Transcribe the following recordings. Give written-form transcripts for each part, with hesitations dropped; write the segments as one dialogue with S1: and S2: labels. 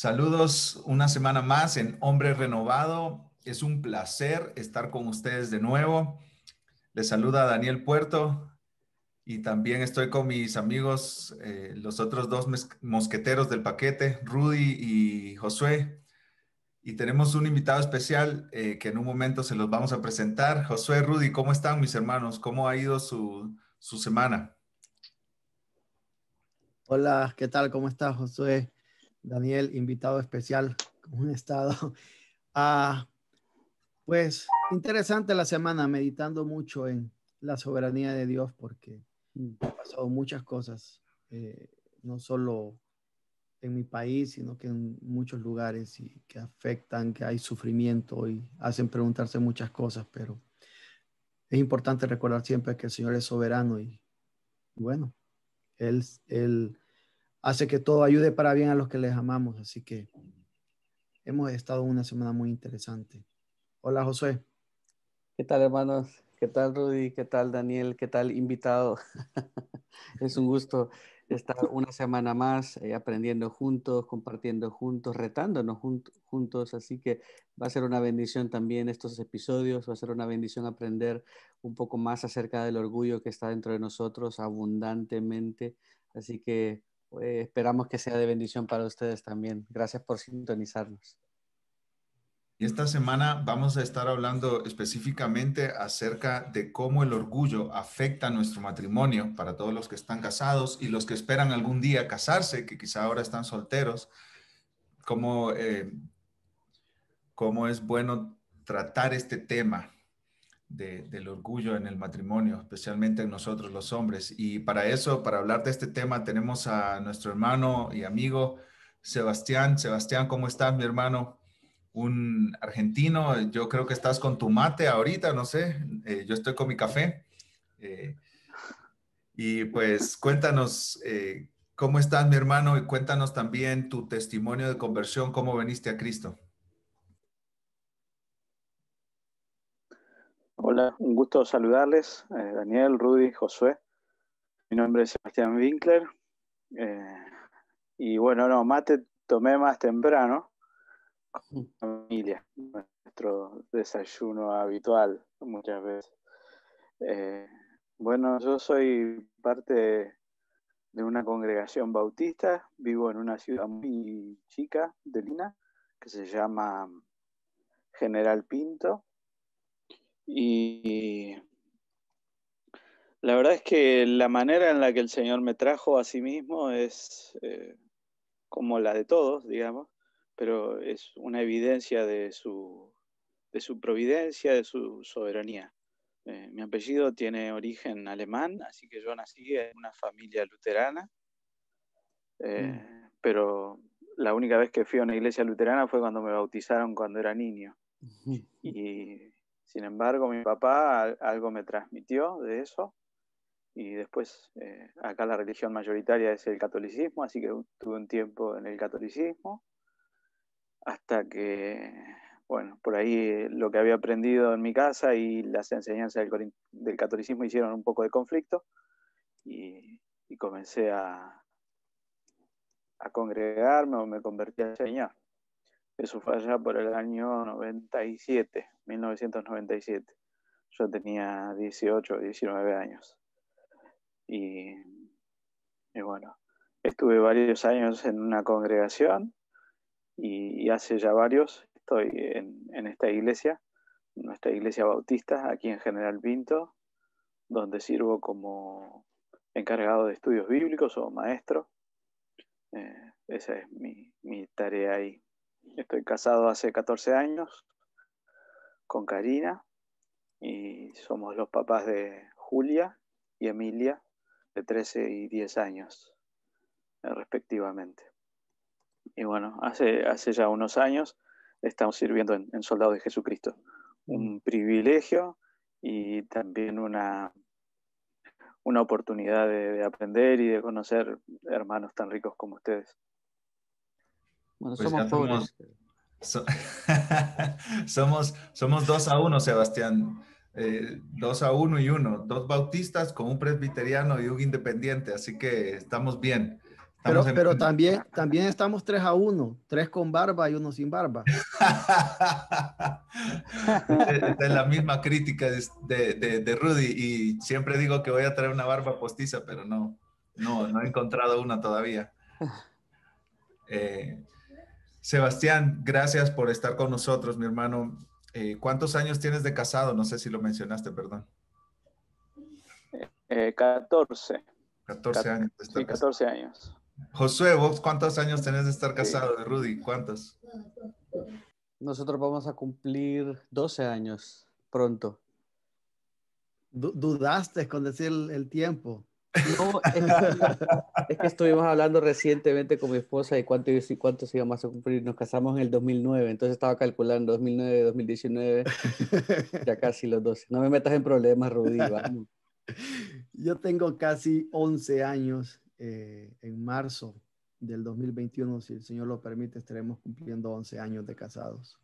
S1: Saludos una semana más en Hombre Renovado. Es un placer estar con ustedes de nuevo. Les saluda Daniel Puerto y también estoy con mis amigos, los otros dos mosqueteros del paquete, Rudy y Josué. Y tenemos un invitado especial que en un momento se los vamos a presentar. Josué, Rudy, ¿cómo están mis hermanos? ¿Cómo ha ido su semana?
S2: Hola, ¿qué tal? ¿Cómo estás, Josué? Daniel, invitado especial. ¿Cómo han estado? Ah, pues interesante la semana, meditando mucho en la soberanía de Dios porque han pasado muchas cosas, no solo en mi país, sino que en muchos lugares y que afectan, que hay sufrimiento y hacen preguntarse muchas cosas, pero es importante recordar siempre que el Señor es soberano y bueno, Él hace que todo ayude para bien a los que les amamos. Así que hemos estado en una semana muy interesante. Hola, Josué.
S3: ¿Qué tal, hermanos? ¿Qué tal, Rudy? ¿Qué tal, Daniel? ¿Qué tal, invitado? Es un gusto estar una semana más aprendiendo juntos, compartiendo juntos, retándonos juntos. Así que va a ser una bendición también estos episodios. Va a ser una bendición aprender un poco más acerca del orgullo que está dentro de nosotros abundantemente. Así que esperamos que sea de bendición para ustedes también. Gracias por sintonizarnos.
S1: Y esta semana vamos a estar hablando específicamente acerca de cómo el orgullo afecta a nuestro matrimonio para todos los que están casados y los que esperan algún día casarse, que quizá ahora están solteros, cómo es bueno tratar este tema del orgullo en el matrimonio, especialmente en nosotros los hombres. Y para eso, para hablar de este tema, tenemos a nuestro hermano y amigo Sebastián. Sebastián, ¿cómo estás, mi hermano? Un argentino, yo creo que estás con tu mate ahorita, no sé, yo estoy con mi café. Eh, y pues cuéntanos cómo estás, mi hermano, y cuéntanos también tu testimonio de conversión, cómo veniste a Cristo.
S4: Hola, un gusto saludarles, Daniel, Rudy, Josué. Mi nombre es Sebastián Winkler. Y bueno, no, mate tomé más temprano con la familia, nuestro desayuno habitual muchas veces. Bueno, yo soy parte de una congregación bautista, vivo en una ciudad muy chica de Lina, que se llama General Pinto. Y la verdad es que la manera en la que el Señor me trajo a sí mismo es como la de todos, digamos, pero es una evidencia de su providencia, de su soberanía. Mi apellido tiene origen alemán, así que yo nací en una familia luterana, pero la única vez que fui a una iglesia luterana fue cuando me bautizaron cuando era niño. Y sin embargo, mi papá algo me transmitió de eso. Y después, acá la religión mayoritaria es el catolicismo, así que tuve un tiempo en el catolicismo, hasta que, bueno, por ahí lo que había aprendido en mi casa y las enseñanzas del catolicismo hicieron un poco de conflicto y comencé a congregarme o me convertí al Señor. Eso fue allá por el año 1997. Yo tenía 18 o 19 años. Y bueno, estuve varios años en una congregación y hace ya varios estoy en esta iglesia, nuestra iglesia bautista, aquí en General Pinto, donde sirvo como encargado de estudios bíblicos o maestro. Esa es mi tarea ahí. Estoy casado hace 14 años con Karina y somos los papás de Julia y Emilia, de 13 y 10 años, respectivamente. Y bueno, hace ya unos años estamos sirviendo en Soldados de Jesucristo. Un privilegio y también una oportunidad de aprender y de conocer hermanos tan ricos como ustedes.
S3: Bueno,
S1: Pues
S3: somos
S1: ya
S3: pobres.
S1: somos 2-1, Sebastián. 2-1 y 1. Dos bautistas con un presbiteriano y un independiente. Así que estamos bien.
S2: Pero también estamos 3-1, 3 con barba y 1 sin barba.
S1: Esta es la misma crítica de Rudy, y siempre digo que voy a traer una barba postiza, pero no he encontrado una todavía. Sebastián, gracias por estar con nosotros, mi hermano. ¿Cuántos años tienes de casado? No sé si lo mencionaste, perdón.
S4: 14.
S1: 14 años de estar
S4: Sí, 14 años.
S1: Josué, ¿vos cuántos años tenés de estar
S4: Sí.
S1: casado? De Rudy, ¿cuántos?
S3: Nosotros vamos a cumplir 12 años pronto.
S2: Dudaste con decir el tiempo.
S3: No, es que estuvimos hablando recientemente con mi esposa de cuántos íbamos a cumplir. Nos casamos en el 2009, entonces estaba calculando 2009, 2019, ya casi los 12. No me metas en problemas, Rudy, vamos.
S2: Yo tengo casi 11 años. En marzo del 2021, si el Señor lo permite, estaremos cumpliendo 11 años de casados.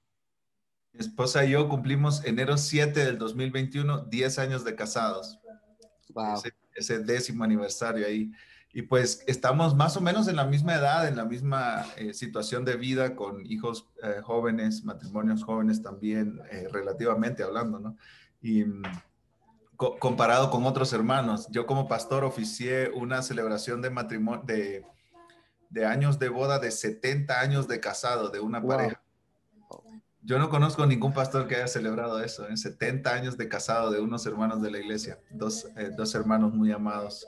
S1: Mi esposa y yo cumplimos enero 7 del 2021, 10 años de casados.
S3: Wow.
S1: Ese 10º aniversario ahí. Y pues estamos más o menos en la misma edad, en la misma situación de vida, con hijos jóvenes, matrimonios jóvenes también, relativamente hablando, ¿no? Y comparado con otros hermanos, yo como pastor oficié una celebración de matrimonio, de años de boda, de 70 años de casado de una pareja. Yo no conozco ningún pastor que haya celebrado eso, en 70 años de casado de unos hermanos de la iglesia, dos hermanos muy amados.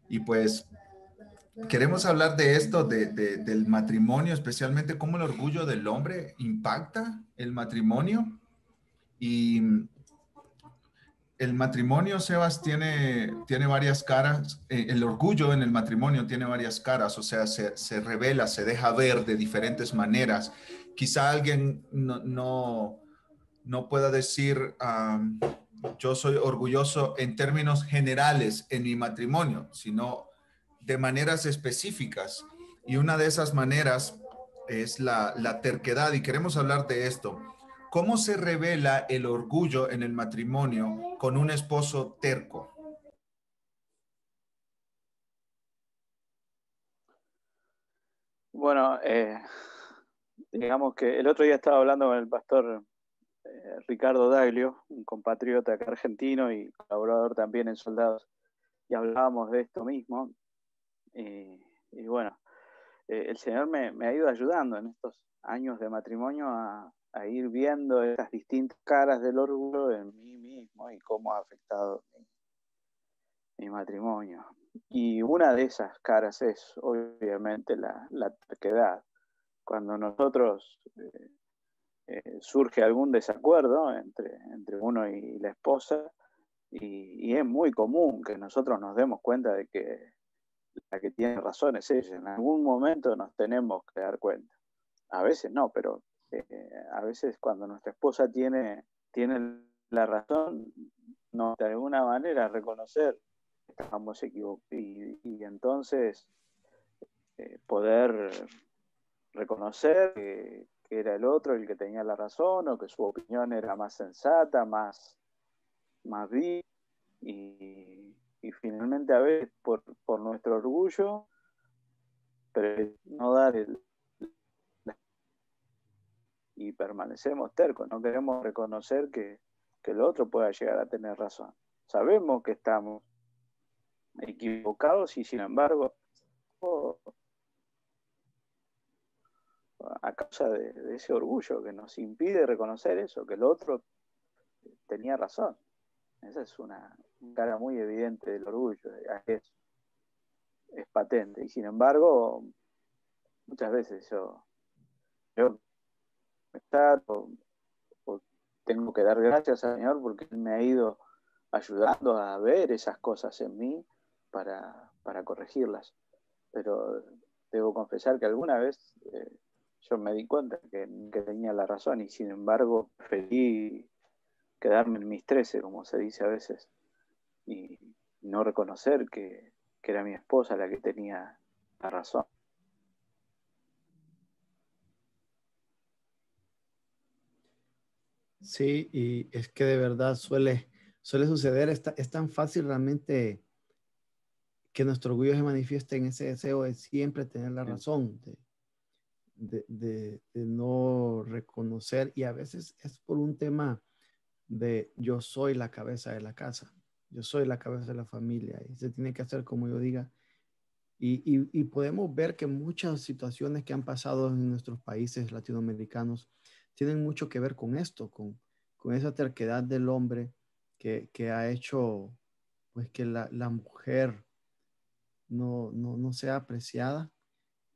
S1: Y pues queremos hablar de esto, del matrimonio, especialmente cómo el orgullo del hombre impacta el matrimonio. Y el matrimonio, Sebas, tiene varias caras. El orgullo en el matrimonio tiene varias caras, o sea, se revela, se deja ver de diferentes maneras. Quizá alguien no pueda decir, yo soy orgulloso en términos generales en mi matrimonio, sino de maneras específicas. Y una de esas maneras es la terquedad, y queremos hablar de esto. ¿Cómo se revela el orgullo en el matrimonio con un esposo terco?
S4: Bueno, digamos que el otro día estaba hablando con el pastor Ricardo Daglio, un compatriota acá argentino y colaborador también en Soldados, y hablábamos de esto mismo. Y bueno, el Señor me ha ido ayudando en estos años de matrimonio a ir viendo estas distintas caras del orgullo en mí mismo y cómo ha afectado mi matrimonio. Y una de esas caras es obviamente la terquedad. Cuando nosotros surge algún desacuerdo entre uno y la esposa, y es muy común que nosotros nos demos cuenta de que la que tiene razón es ella. En algún momento nos tenemos que dar cuenta. A veces no, pero a veces cuando nuestra esposa tiene la razón, no, de alguna manera reconocer que estamos equivocados y entonces poder reconocer que era el otro el que tenía la razón, o que su opinión era más sensata, más viva, y finalmente a veces por nuestro orgullo, pero no dar y permanecemos tercos, no queremos reconocer que el otro pueda llegar a tener razón. Sabemos que estamos equivocados y sin embargo, a causa de ese orgullo que nos impide reconocer eso, que el otro tenía razón. Esa es una cara muy evidente del orgullo, es patente. Y sin embargo, muchas veces yo o tengo que dar gracias al Señor porque Él me ha ido ayudando a ver esas cosas en mí para corregirlas. Pero debo confesar que alguna vez yo me di cuenta que tenía la razón, y sin embargo preferí quedarme en mis 13, como se dice a veces, y no reconocer que era mi esposa la que tenía la razón.
S2: Sí, y es que de verdad suele suceder. Es tan fácil realmente que nuestro orgullo se manifieste en ese deseo de siempre tener la razón, de no reconocer, y a veces es por un tema de yo soy la cabeza de la casa, yo soy la cabeza de la familia y se tiene que hacer como yo diga. Y podemos ver que muchas situaciones que han pasado en nuestros países latinoamericanos tienen mucho que ver con esto, con esa terquedad del hombre que ha hecho pues que la mujer no sea apreciada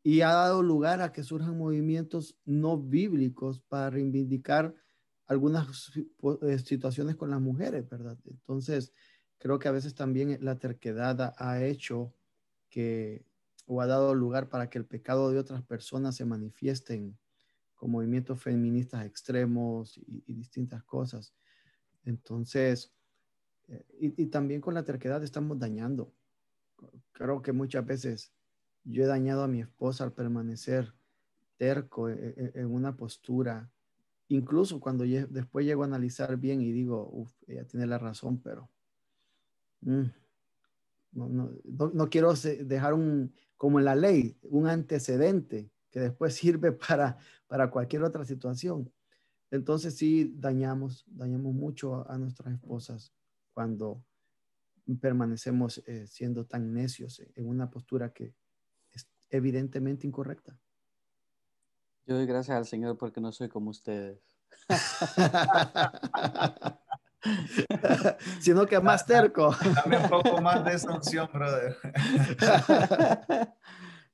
S2: y ha dado lugar a que surjan movimientos no bíblicos para reivindicar algunas situaciones con las mujeres, ¿verdad? Entonces, creo que a veces también la terquedad ha hecho que, o ha dado lugar para que el pecado de otras personas se manifiesten con movimientos feministas extremos y distintas cosas. Entonces, y también con la terquedad estamos dañando. Creo que muchas veces yo he dañado a mi esposa al permanecer terco en una postura, incluso cuando después llego a analizar bien y digo, uff, ella tiene la razón, pero no quiero dejar como en la ley, un antecedente que después sirve para cualquier otra situación. Entonces sí dañamos mucho a nuestras esposas cuando permanecemos siendo tan necios en una postura que es evidentemente incorrecta.
S3: Yo doy gracias al Señor porque no soy como ustedes.
S2: Sino que más terco.
S1: Dame un poco más de esa unción, brother.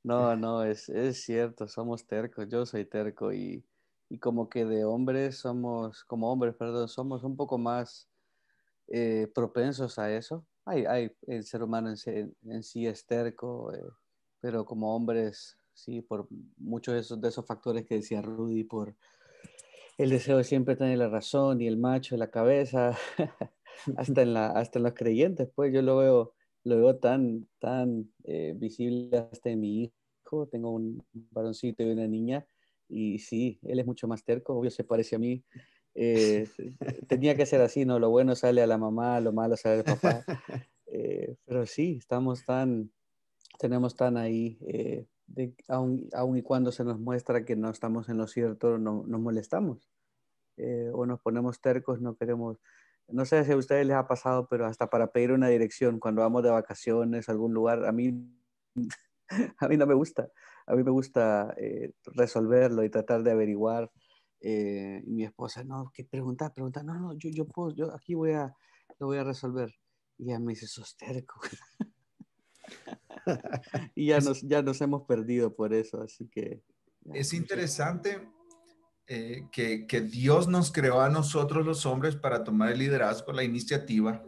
S3: No, es cierto, somos tercos, yo soy terco y como que de hombres como hombres, perdón, somos un poco más propensos a eso. El ser humano en sí es terco, pero como hombres, sí, por muchos de esos factores que decía Rudy, por el deseo de siempre tener la razón y el macho en la cabeza, hasta en los creyentes, pues yo lo veo tan visible hasta en mi hijo. Tengo un varoncito y una niña, y sí, él es mucho más terco, obvio se parece a mí. Eh, Tenía que ser así, ¿no? Lo bueno sale a la mamá, lo malo sale al papá. Pero sí, tenemos tan ahí, aun y cuando se nos muestra que no estamos en lo cierto, no nos molestamos, o nos ponemos tercos, no queremos. No sé si a ustedes les ha pasado, pero hasta para pedir una dirección, cuando vamos de vacaciones a algún lugar, a mí, a mí no me gusta. A mí me gusta resolverlo y tratar de averiguar. Y mi esposa, no, ¿qué pregunta? No, yo puedo, yo aquí lo voy a resolver. Y ella me dice, sos terco. Y ya nos hemos perdido por eso, así que...
S1: Es interesante que Dios nos creó a nosotros los hombres para tomar el liderazgo, la iniciativa.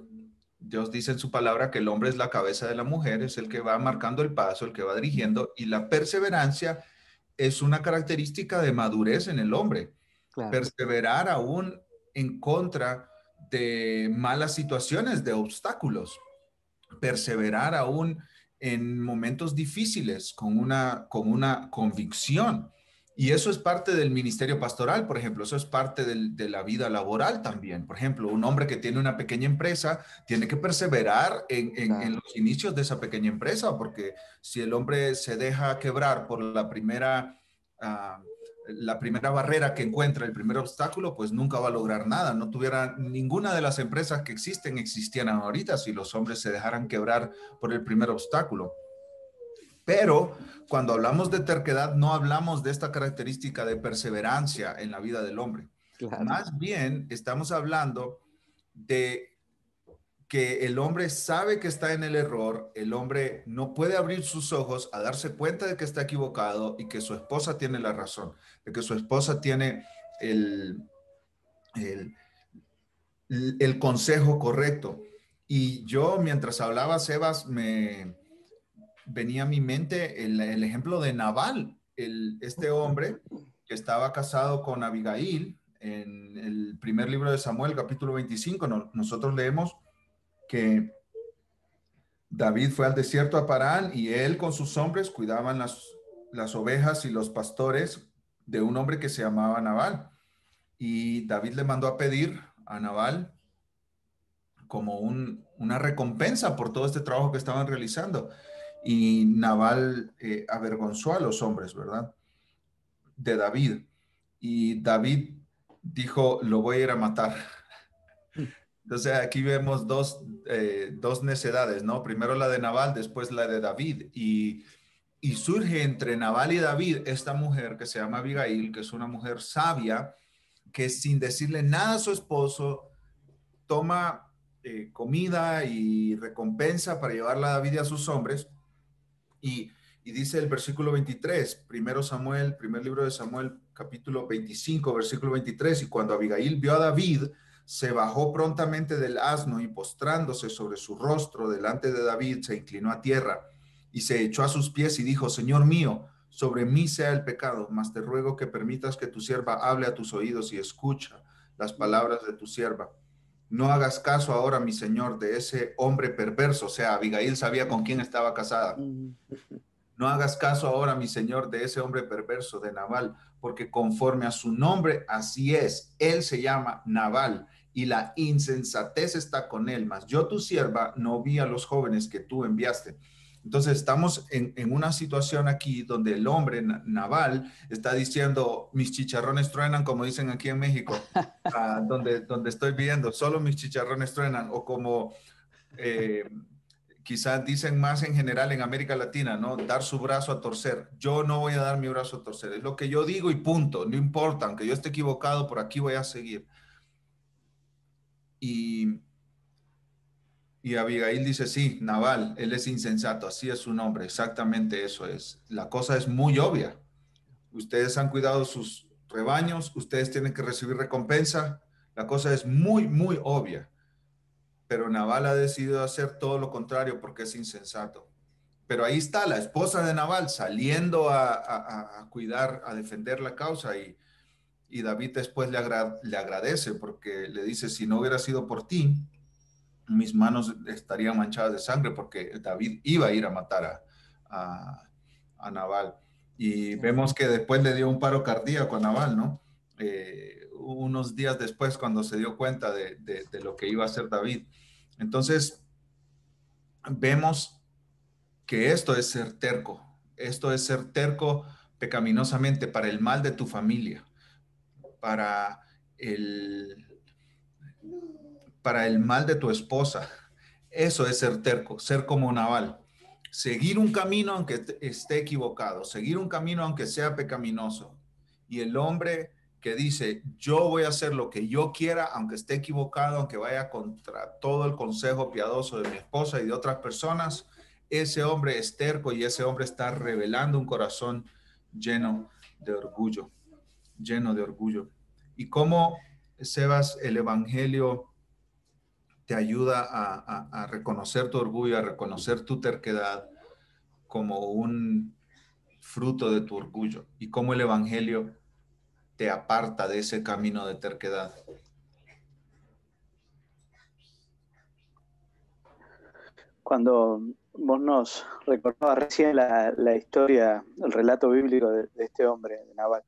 S1: Dios dice en su palabra que el hombre es la cabeza de la mujer, es el que va marcando el paso, el que va dirigiendo, y la perseverancia es una característica de madurez en el hombre.
S3: Claro.
S1: Perseverar aún en contra de malas situaciones, de obstáculos. Perseverar aún en momentos difíciles con una convicción. Y eso es parte del ministerio pastoral, por ejemplo, eso es parte de la vida laboral también. Por ejemplo, un hombre que tiene una pequeña empresa tiene que perseverar en los inicios de esa pequeña empresa, porque si el hombre se deja quebrar por la primera barrera que encuentra, el primer obstáculo, pues nunca va a lograr nada. No tuviera ninguna de las empresas que existieran ahorita si los hombres se dejaran quebrar por el primer obstáculo. Pero cuando hablamos de terquedad, no hablamos de esta característica de perseverancia en la vida del hombre.
S3: Claro.
S1: Más bien estamos hablando de que el hombre sabe que está en el error, el hombre no puede abrir sus ojos a darse cuenta de que está equivocado y que su esposa tiene la razón, de que su esposa tiene el, el, el consejo correcto. Y yo, mientras hablaba, Sebas, me venía a mi mente el ejemplo de Nabal, este hombre que estaba casado con Abigail. En el primer libro de Samuel, capítulo 25, nosotros leemos que David fue al desierto a Parán y él con sus hombres cuidaban las ovejas y los pastores de un hombre que se llamaba Nabal. Y David le mandó a pedir a Nabal como una recompensa por todo este trabajo que estaban realizando. Y Nabal avergonzó a los hombres, ¿verdad? De David. Y David dijo, lo voy a ir a matar. Entonces aquí vemos dos necedades, ¿no? Primero la de Nabal, después la de David. Y surge entre Nabal y David esta mujer que se llama Abigail, que es una mujer sabia, que sin decirle nada a su esposo, toma comida y recompensa para llevarla a David y a sus hombres. Y dice el versículo 23, primer libro de Samuel, capítulo 25, versículo 23, y cuando Abigail vio a David, se bajó prontamente del asno y postrándose sobre su rostro delante de David, se inclinó a tierra y se echó a sus pies y dijo, Señor mío, sobre mí sea el pecado, mas te ruego que permitas que tu sierva hable a tus oídos y escucha las palabras de tu sierva. No hagas caso ahora, mi señor, de ese hombre perverso. O sea, Abigail sabía con quién estaba casada. No hagas caso ahora, mi señor, de ese hombre perverso de Nabal, porque conforme a su nombre, así es. Él se llama Nabal y la insensatez está con él. Mas yo, tu sierva, no vi a los jóvenes que tú enviaste. Entonces estamos en una situación aquí donde el hombre Nabal está diciendo, mis chicharrones truenan, como dicen aquí en México, donde estoy viendo, solo mis chicharrones truenan, o como... quizás dicen más en general en América Latina, ¿no? Dar su brazo a torcer. Yo no voy a dar mi brazo a torcer. Es lo que yo digo y punto. No importa, aunque yo esté equivocado, por aquí voy a seguir. Y, y Abigail dice, sí, Nabal, él es insensato, así es su nombre, exactamente eso es. La cosa es muy obvia. Ustedes han cuidado sus rebaños, ustedes tienen que recibir recompensa. La cosa es muy, muy obvia. Pero Nabal ha decidido hacer todo lo contrario porque es insensato. Pero ahí está la esposa de Nabal saliendo a cuidar, a defender la causa y David después le agradece porque le dice, si no hubiera sido por ti, mis manos estarían manchadas de sangre porque David iba a ir a matar a Nabal. Y vemos que después le dio un paro cardíaco a Nabal, ¿no? Unos días después cuando se dio cuenta de lo que iba a hacer David. Entonces, vemos que esto es ser terco pecaminosamente para el mal de tu familia, para el, para el mal de tu esposa. Eso es ser terco, ser como Nabal. Seguir un camino aunque esté equivocado, seguir un camino aunque sea pecaminoso. Y el hombre que dice, yo voy a hacer lo que yo quiera, aunque esté equivocado, aunque vaya contra todo el consejo piadoso de mi esposa y de otras personas, ese hombre es terco y ese hombre está revelando un corazón lleno de orgullo, lleno de orgullo. Y cómo, Sebas, el Evangelio te ayuda a reconocer tu orgullo, a reconocer tu terquedad como un fruto de tu orgullo y cómo el Evangelio te aparta de ese camino de terquedad.
S4: Cuando vos nos recordabas recién la historia, el relato bíblico de este hombre, de Nabal,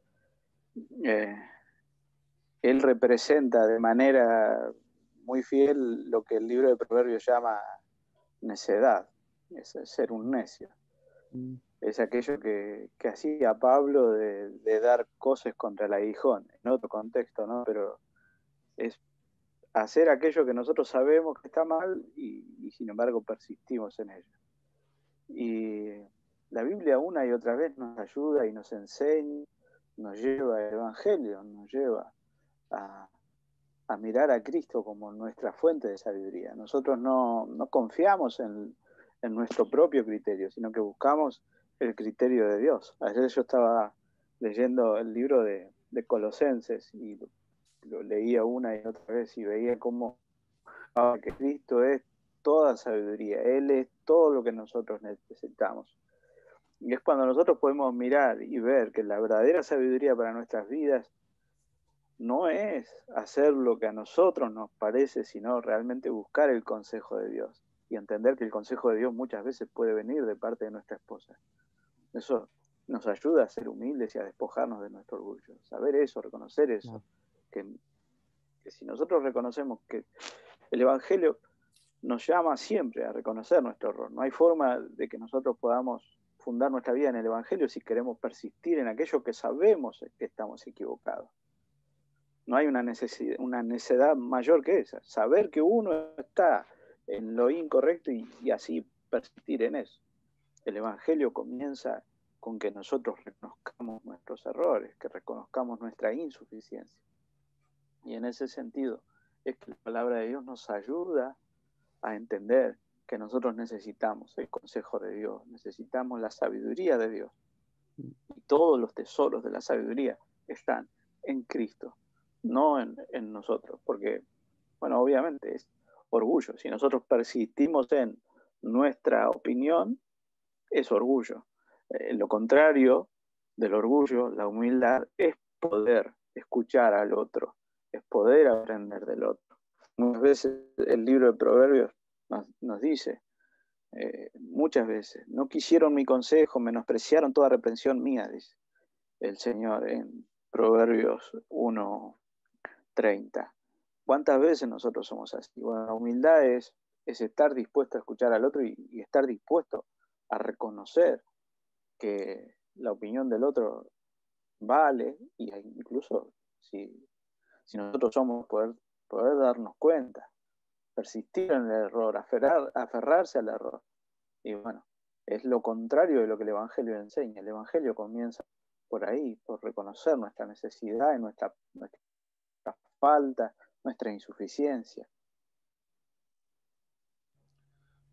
S4: él representa de manera muy fiel lo que el libro de Proverbios llama necedad, es ser un necio. Es aquello que hacía Pablo de dar cosas contra el aguijón, en otro contexto, ¿no? Pero es hacer aquello que nosotros sabemos que está mal y sin embargo persistimos en ello. Y la Biblia una y otra vez nos ayuda y nos enseña, nos lleva al Evangelio, nos lleva a mirar a Cristo como nuestra fuente de sabiduría. Nosotros no confiamos en nuestro propio criterio, sino que buscamos el criterio de Dios. Ayer yo estaba leyendo el libro de Colosenses y lo leía una y otra vez y veía cómo que Cristo es toda sabiduría, Él es todo lo que nosotros necesitamos. Y es cuando nosotros podemos mirar y ver que la verdadera sabiduría para nuestras vidas no es hacer lo que a nosotros nos parece, sino realmente buscar el consejo de Dios y entender que el consejo de Dios muchas veces puede venir de parte de nuestra esposa. Eso nos ayuda a ser humildes y a despojarnos de nuestro orgullo. Saber eso, reconocer eso. Que si nosotros reconocemos que el Evangelio nos llama siempre a reconocer nuestro error. No hay forma de que nosotros podamos fundar nuestra vida en el Evangelio si queremos persistir en aquello que sabemos que estamos equivocados. No hay una necedad mayor que esa. Saber que uno está en lo incorrecto y así persistir en eso. El Evangelio comienza con que nosotros reconozcamos nuestros errores, que reconozcamos nuestra insuficiencia. Y en ese sentido es que la palabra de Dios nos ayuda a entender que nosotros necesitamos el consejo de Dios, necesitamos la sabiduría de Dios. Y todos los tesoros de la sabiduría están en Cristo, no en nosotros, porque, bueno, obviamente es orgullo. Si nosotros persistimos en nuestra opinión, es orgullo. Lo contrario del orgullo, la humildad, es poder escuchar al otro, es poder aprender del otro. Muchas veces el libro de Proverbios nos dice, muchas veces, no quisieron mi consejo, menospreciaron toda reprensión mía, dice el Señor en Proverbios 1:30. ¿Cuántas veces nosotros somos así? Bueno, la humildad es estar dispuesto a escuchar al otro y estar dispuesto a reconocer que la opinión del otro vale, y incluso si nosotros somos poder darnos cuenta, persistir en el error, aferrarse al error. Y bueno, es lo contrario de lo que el Evangelio enseña. El Evangelio comienza por ahí, por reconocer nuestra necesidad y nuestra falta, nuestra insuficiencia.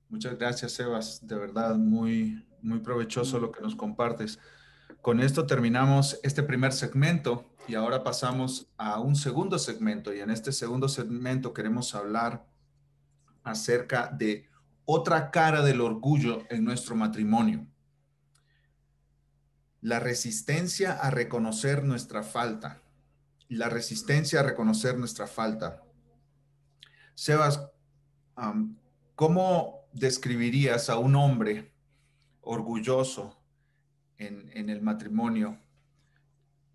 S1: Muchas gracias, Sebas. De verdad, muy, muy provechoso lo que nos compartes. Con esto terminamos este primer segmento y ahora pasamos a un segundo segmento. Y en este segundo segmento queremos hablar acerca de otra cara del orgullo en nuestro matrimonio. La resistencia a reconocer nuestra falta. La resistencia a reconocer nuestra falta. Sebas, ¿cómo describirías a un hombre orgulloso en el matrimonio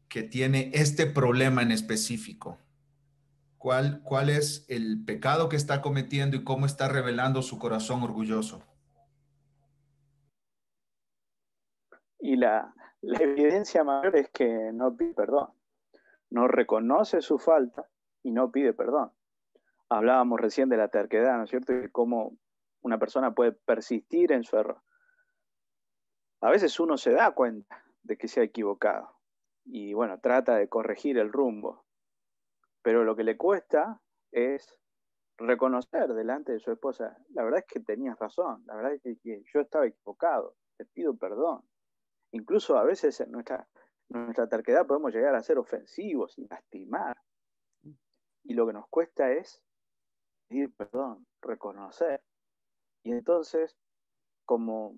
S1: que tiene este problema en específico? ¿Cuál es el pecado que está cometiendo y cómo está revelando su corazón orgulloso?
S4: Y la evidencia mayor es que no pide perdón, no reconoce su falta y no pide perdón. Hablábamos recién de la terquedad, ¿no es cierto? Y cómo una persona puede persistir en su error. A veces uno se da cuenta de que se ha equivocado y, bueno, trata de corregir el rumbo, pero lo que le cuesta es reconocer delante de su esposa, la verdad es que tenías razón, la verdad es que yo estaba equivocado, te pido perdón. Incluso a veces en nuestra terquedad podemos llegar a ser ofensivos y lastimar. Y lo que nos cuesta es pedir perdón, reconocer. Y entonces, como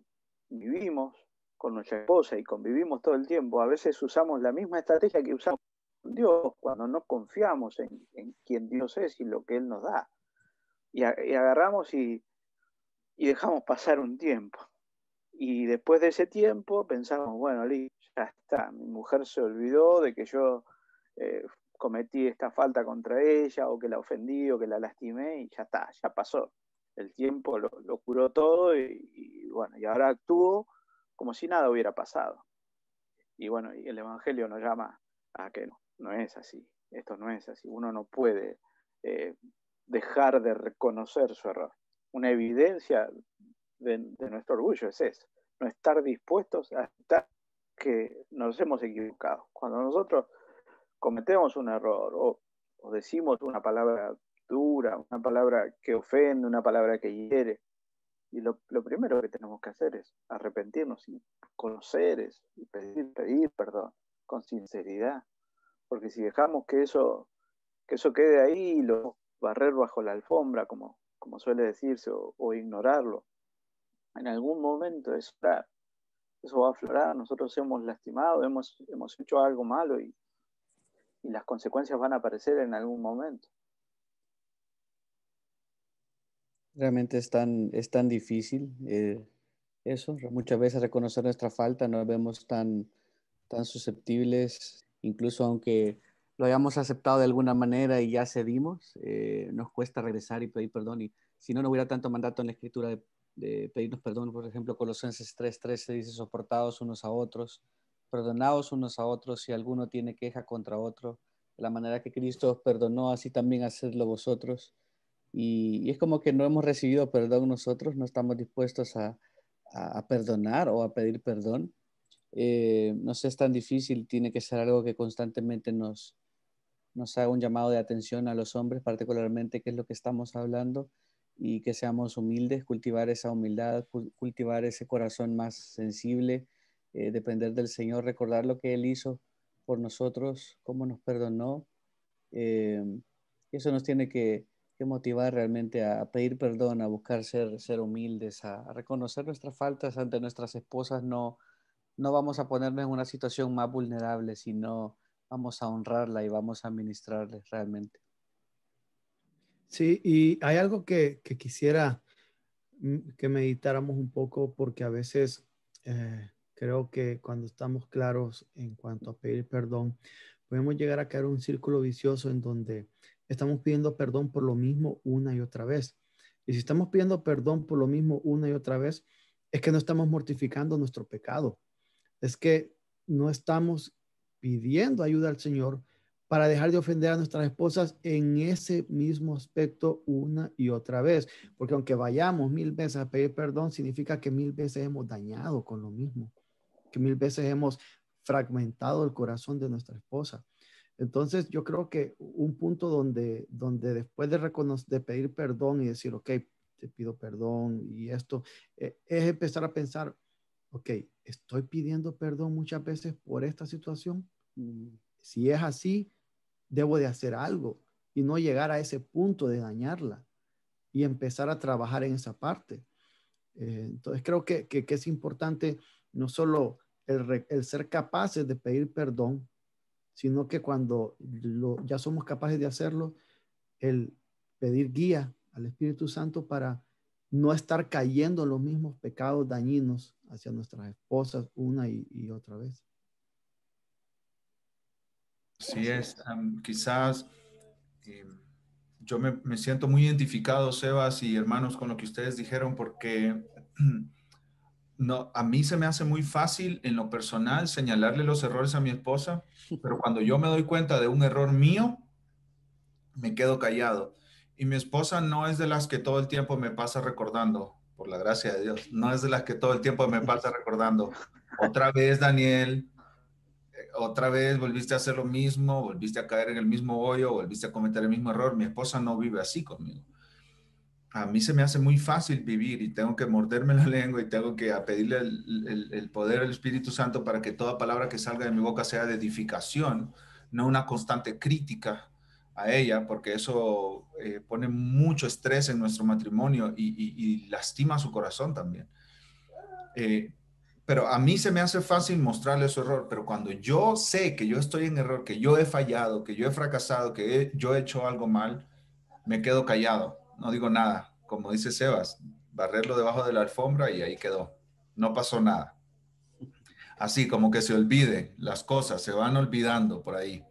S4: vivimos con nuestra esposa y convivimos todo el tiempo, a veces usamos la misma estrategia que usamos con Dios cuando no confiamos en quién Dios es y lo que Él nos da. Y agarramos y dejamos pasar un tiempo. Y después de ese tiempo pensamos, bueno, ya está, mi mujer se olvidó de que yo cometí esta falta contra ella, o que la ofendí, o que la lastimé, y ya está, ya pasó. El tiempo lo curó todo y bueno, y ahora actúo como si nada hubiera pasado. Y bueno, y el Evangelio nos llama a que no es así, esto no es así. Uno no puede dejar de reconocer su error. Una evidencia de nuestro orgullo es eso, no estar dispuestos a aceptar que nos hemos equivocado. Cuando nosotros cometemos un error o decimos una palabra dura, una palabra que ofende, una palabra que hiere, y lo primero que tenemos que hacer es arrepentirnos y conocer y pedir perdón con sinceridad, porque si dejamos que eso quede ahí y lo barrer bajo la alfombra, como suele decirse, o ignorarlo, en algún momento eso va a aflorar. Nosotros hemos lastimado, hemos hecho algo malo y las consecuencias van a aparecer en algún momento.
S3: Realmente es tan difícil eso. Muchas veces reconocer nuestra falta nos vemos tan susceptibles, incluso aunque lo hayamos aceptado de alguna manera y ya cedimos, nos cuesta regresar y pedir perdón. Y si no, no hubiera tanto mandato en la Escritura de pedirnos perdón. Por ejemplo, Colosenses 3:13 dice, soportaos unos a otros, perdonaos unos a otros si alguno tiene queja contra otro. De la manera que Cristo os perdonó, así también hacedlo vosotros. Y es como que no hemos recibido perdón nosotros, no estamos dispuestos a perdonar o a pedir perdón. No sé, es tan difícil, tiene que ser algo que constantemente nos haga un llamado de atención a los hombres, particularmente qué es lo que estamos hablando, y que seamos humildes, cultivar esa humildad, cultivar ese corazón más sensible, depender del Señor, recordar lo que Él hizo por nosotros, cómo nos perdonó. Eh, Eso nos tiene que motivar realmente a pedir perdón, a buscar ser humildes, a reconocer nuestras faltas ante nuestras esposas. No vamos a ponernos en una situación más vulnerable, sino vamos a honrarla y vamos a ministrarles realmente.
S2: Sí, y hay algo que quisiera que meditáramos un poco, porque a veces creo que cuando estamos claros en cuanto a pedir perdón, podemos llegar a caer en un círculo vicioso en donde estamos pidiendo perdón por lo mismo una y otra vez. Y si estamos pidiendo perdón por lo mismo una y otra vez, es que no estamos mortificando nuestro pecado. Es que no estamos pidiendo ayuda al Señor para dejar de ofender a nuestras esposas en ese mismo aspecto una y otra vez. Porque aunque vayamos 1000 veces a pedir perdón, significa que 1000 veces hemos dañado con lo mismo, que 1000 veces hemos fragmentado el corazón de nuestra esposa. Entonces, yo creo que un punto donde después de pedir perdón y decir, ok, te pido perdón y esto, es empezar a pensar, ok, estoy pidiendo perdón muchas veces por esta situación. Si es así, debo de hacer algo y no llegar a ese punto de dañarla y empezar a trabajar en esa parte. Entonces creo que es importante no solo el ser capaces de pedir perdón, sino que cuando ya somos capaces de hacerlo, el pedir guía al Espíritu Santo para no estar cayendo en los mismos pecados dañinos hacia nuestras esposas una y otra vez.
S1: Sí es, quizás yo me siento muy identificado, Sebas y hermanos, con lo que ustedes dijeron, porque no, a mí se me hace muy fácil en lo personal señalarle los errores a mi esposa, pero cuando yo me doy cuenta de un error mío, me quedo callado. Y mi esposa no es de las que todo el tiempo me pasa recordando, por la gracia de Dios, no es de las que todo el tiempo me pasa recordando. Otra vez, Daniel, otra vez volviste a hacer lo mismo, volviste a caer en el mismo hoyo, volviste a cometer el mismo error. Mi esposa no vive así conmigo. A mí se me hace muy fácil vivir y tengo que morderme la lengua y tengo que pedirle el poder del Espíritu Santo para que toda palabra que salga de mi boca sea de edificación, no una constante crítica a ella, porque eso pone mucho estrés en nuestro matrimonio y lastima su corazón también. Pero a mí se me hace fácil mostrarle su error, pero cuando yo sé que yo estoy en error, que yo he fallado, que yo he fracasado, que yo he hecho algo mal, me quedo callado, no digo nada. Como dice Sebas, barrerlo debajo de la alfombra y ahí quedó. No pasó nada. Así como que se olvide las cosas, se van olvidando por ahí.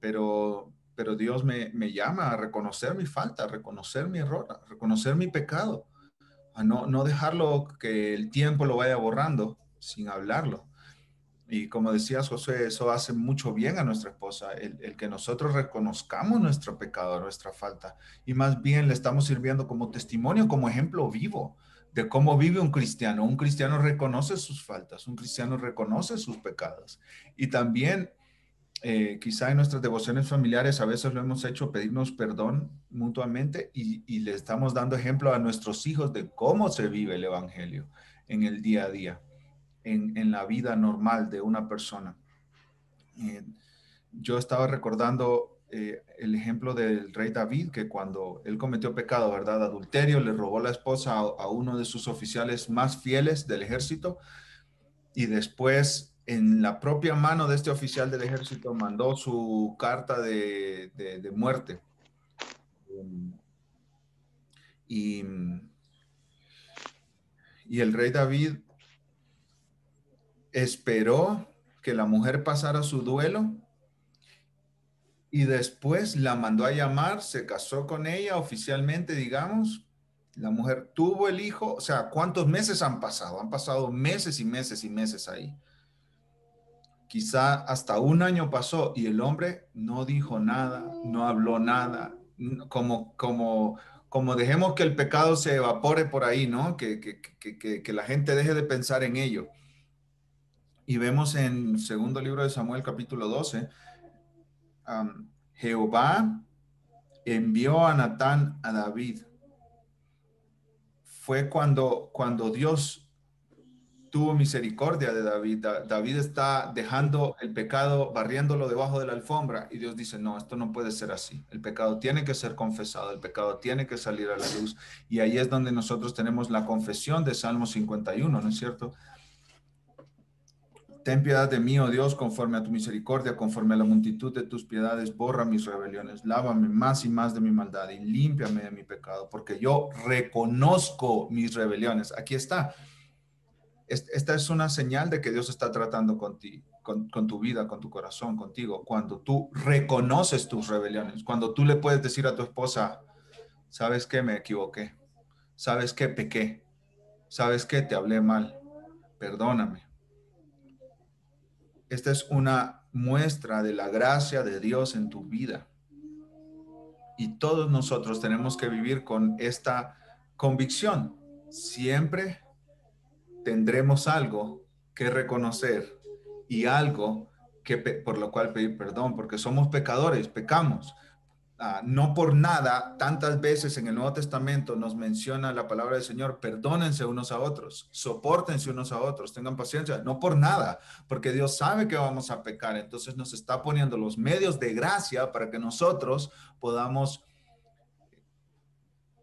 S1: Pero Dios me llama a reconocer mi falta, a reconocer mi error, a reconocer mi pecado, a no dejarlo que el tiempo lo vaya borrando sin hablarlo. Y como decías, José, eso hace mucho bien a nuestra esposa, el que nosotros reconozcamos nuestro pecado, nuestra falta, y más bien le estamos sirviendo como testimonio, como ejemplo vivo de cómo vive un cristiano. Un cristiano reconoce sus faltas, un cristiano reconoce sus pecados. Y también, quizá en nuestras devociones familiares, a veces lo hemos hecho pedirnos perdón mutuamente y le estamos dando ejemplo a nuestros hijos de cómo se vive el evangelio en el día a día. En la vida normal de una persona. Yo estaba recordando el ejemplo del rey David, que cuando él cometió pecado, ¿verdad? Adulterio, le robó la esposa a uno de sus oficiales más fieles del ejército y después en la propia mano de este oficial del ejército mandó su carta de muerte. Y, y el rey David esperó que la mujer pasara su duelo y después la mandó a llamar, se casó con ella oficialmente, digamos. La mujer tuvo el hijo, o sea, ¿cuántos meses han pasado? Han pasado meses y meses y meses ahí. Quizá hasta un año pasó y el hombre no dijo nada, no habló nada, como dejemos que el pecado se evapore por ahí, ¿no? Que la gente deje de pensar en ello. Y vemos en segundo libro de Samuel, capítulo 12, Jehová envió a Natán a David. Fue cuando Dios tuvo misericordia de David. David está dejando el pecado, barriéndolo debajo de la alfombra y Dios dice, no, esto no puede ser así. El pecado tiene que ser confesado, el pecado tiene que salir a la luz. Y ahí es donde nosotros tenemos la confesión de Salmo 51, ¿no es cierto? Ten piedad de mí, oh Dios, conforme a tu misericordia, conforme a la multitud de tus piedades, borra mis rebeliones, lávame más y más de mi maldad y límpiame de mi pecado, porque yo reconozco mis rebeliones. Aquí está. Esta es una señal de que Dios está tratando contigo, con tu vida, con tu corazón, contigo. Cuando tú reconoces tus rebeliones, cuando tú le puedes decir a tu esposa, ¿sabes qué? Me equivoqué. ¿Sabes qué? Pequé. ¿Sabes qué? Te hablé mal. Perdóname. Esta es una muestra de la gracia de Dios en tu vida. Y todos nosotros tenemos que vivir con esta convicción. Siempre tendremos algo que reconocer y algo por lo cual pedir perdón, porque somos pecadores, pecamos. No por nada, tantas veces en el Nuevo Testamento nos menciona la palabra del Señor, perdónense unos a otros, sopórtense unos a otros, tengan paciencia, no por nada, porque Dios sabe que vamos a pecar, entonces nos está poniendo los medios de gracia para que nosotros podamos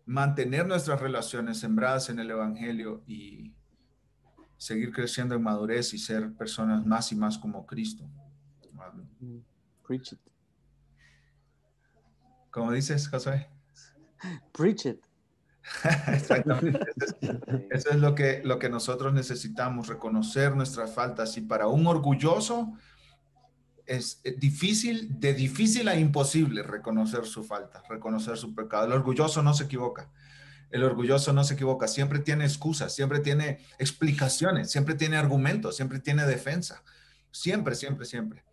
S1: mantener nuestras relaciones sembradas en el Evangelio y seguir creciendo en madurez y ser personas más y más como Cristo.
S3: Preach it.
S1: ¿Cómo dices, Josué?
S3: Preach it.
S1: Exactamente. Eso es lo que nosotros necesitamos, reconocer nuestras faltas. Y para un orgulloso es difícil, de difícil a imposible reconocer su falta, reconocer su pecado. El orgulloso no se equivoca. El orgulloso no se equivoca. Siempre tiene excusas, siempre tiene explicaciones, siempre tiene argumentos, siempre tiene defensa. Siempre, siempre, siempre.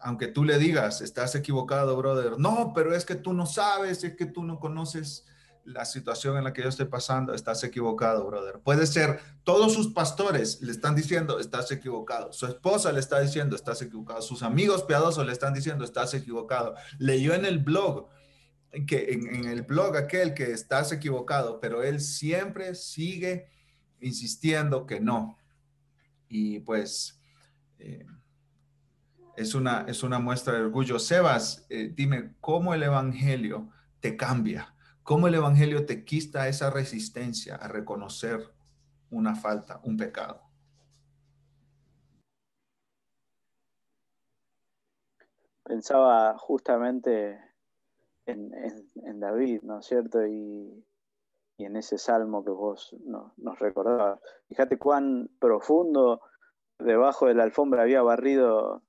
S1: Aunque tú le digas, estás equivocado, brother. No, pero es que tú no sabes, es que tú no conoces la situación en la que yo estoy pasando, estás equivocado, brother. Puede ser, todos sus pastores le están diciendo, estás equivocado. Su esposa le está diciendo, estás equivocado. Sus amigos piadosos le están diciendo, estás equivocado. Leyó en el blog, en el blog aquel que estás equivocado, pero él siempre sigue insistiendo que no. Y pues... es una muestra de orgullo. Sebas, dime, ¿cómo el Evangelio te cambia? ¿Cómo el Evangelio te quita esa resistencia a reconocer una falta, un pecado?
S4: Pensaba justamente en David, ¿no es cierto? Y en ese salmo que vos nos recordabas. Fíjate cuán profundo debajo de la alfombra había barrido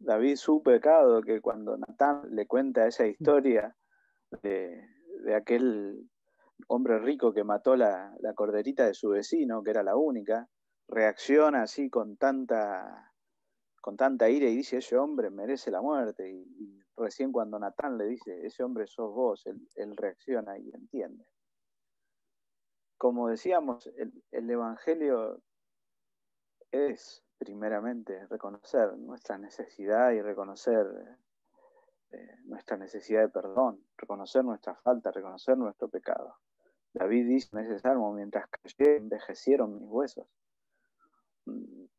S4: David su pecado, que cuando Natán le cuenta esa historia de aquel hombre rico que mató la corderita de su vecino, que era la única, reacciona así con tanta ira y dice, ese hombre merece la muerte. Y recién cuando Natán le dice, ese hombre sos vos, él reacciona y entiende. Como decíamos, el Evangelio es primeramente reconocer nuestra necesidad y reconocer nuestra necesidad de perdón, reconocer nuestra falta, reconocer nuestro pecado. David dice en ese salmo, mientras cayé, envejecieron mis huesos.